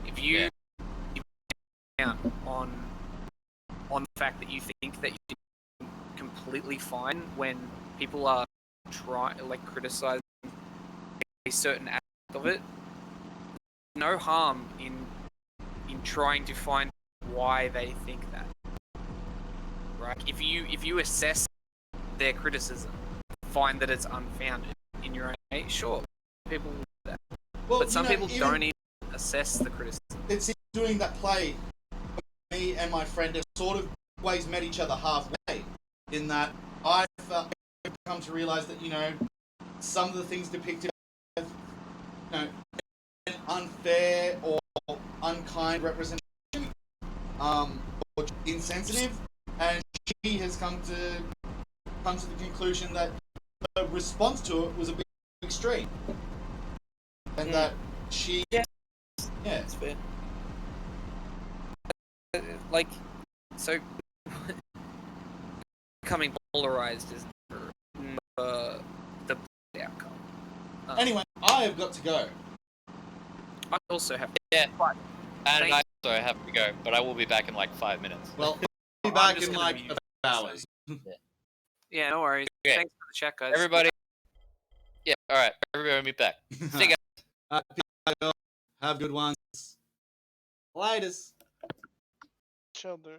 Speaker 7: if you count on the fact that you think that you're completely fine when people are criticizing a certain aspect of it, no harm in trying to find why they think that. Right? If you assess their criticism, find that it's unfounded in your own way, sure, people will do that.
Speaker 1: well,
Speaker 7: But some
Speaker 1: you know,
Speaker 7: people
Speaker 1: even
Speaker 7: don't even assess the criticism.
Speaker 1: it's doing that play. Me and my friend have sort of always met each other halfway. In that I've come to realize that, you know, some of the things depicted, you know, an unfair or unkind representation, or insensitive, and she has come to the conclusion that the response to it was a bit extreme, and that she,
Speaker 7: That's fair. Like, so becoming polarized is never the outcome.
Speaker 1: Anyway, I have got to go.
Speaker 7: I also have.
Speaker 2: Yeah.
Speaker 7: But
Speaker 2: And I also have to go, but I will be back in like 5 minutes.
Speaker 1: Well, I'll be
Speaker 7: I'm
Speaker 1: back
Speaker 7: just
Speaker 1: in
Speaker 7: gonna
Speaker 1: like
Speaker 7: mute.
Speaker 1: a few hours.
Speaker 7: Yeah, no worries.
Speaker 2: Okay.
Speaker 7: Thanks for the chat, guys.
Speaker 2: Everybody. Yeah, alright. Everybody meet back. See you guys.
Speaker 1: Have good ones. Laters.
Speaker 3: Shall do.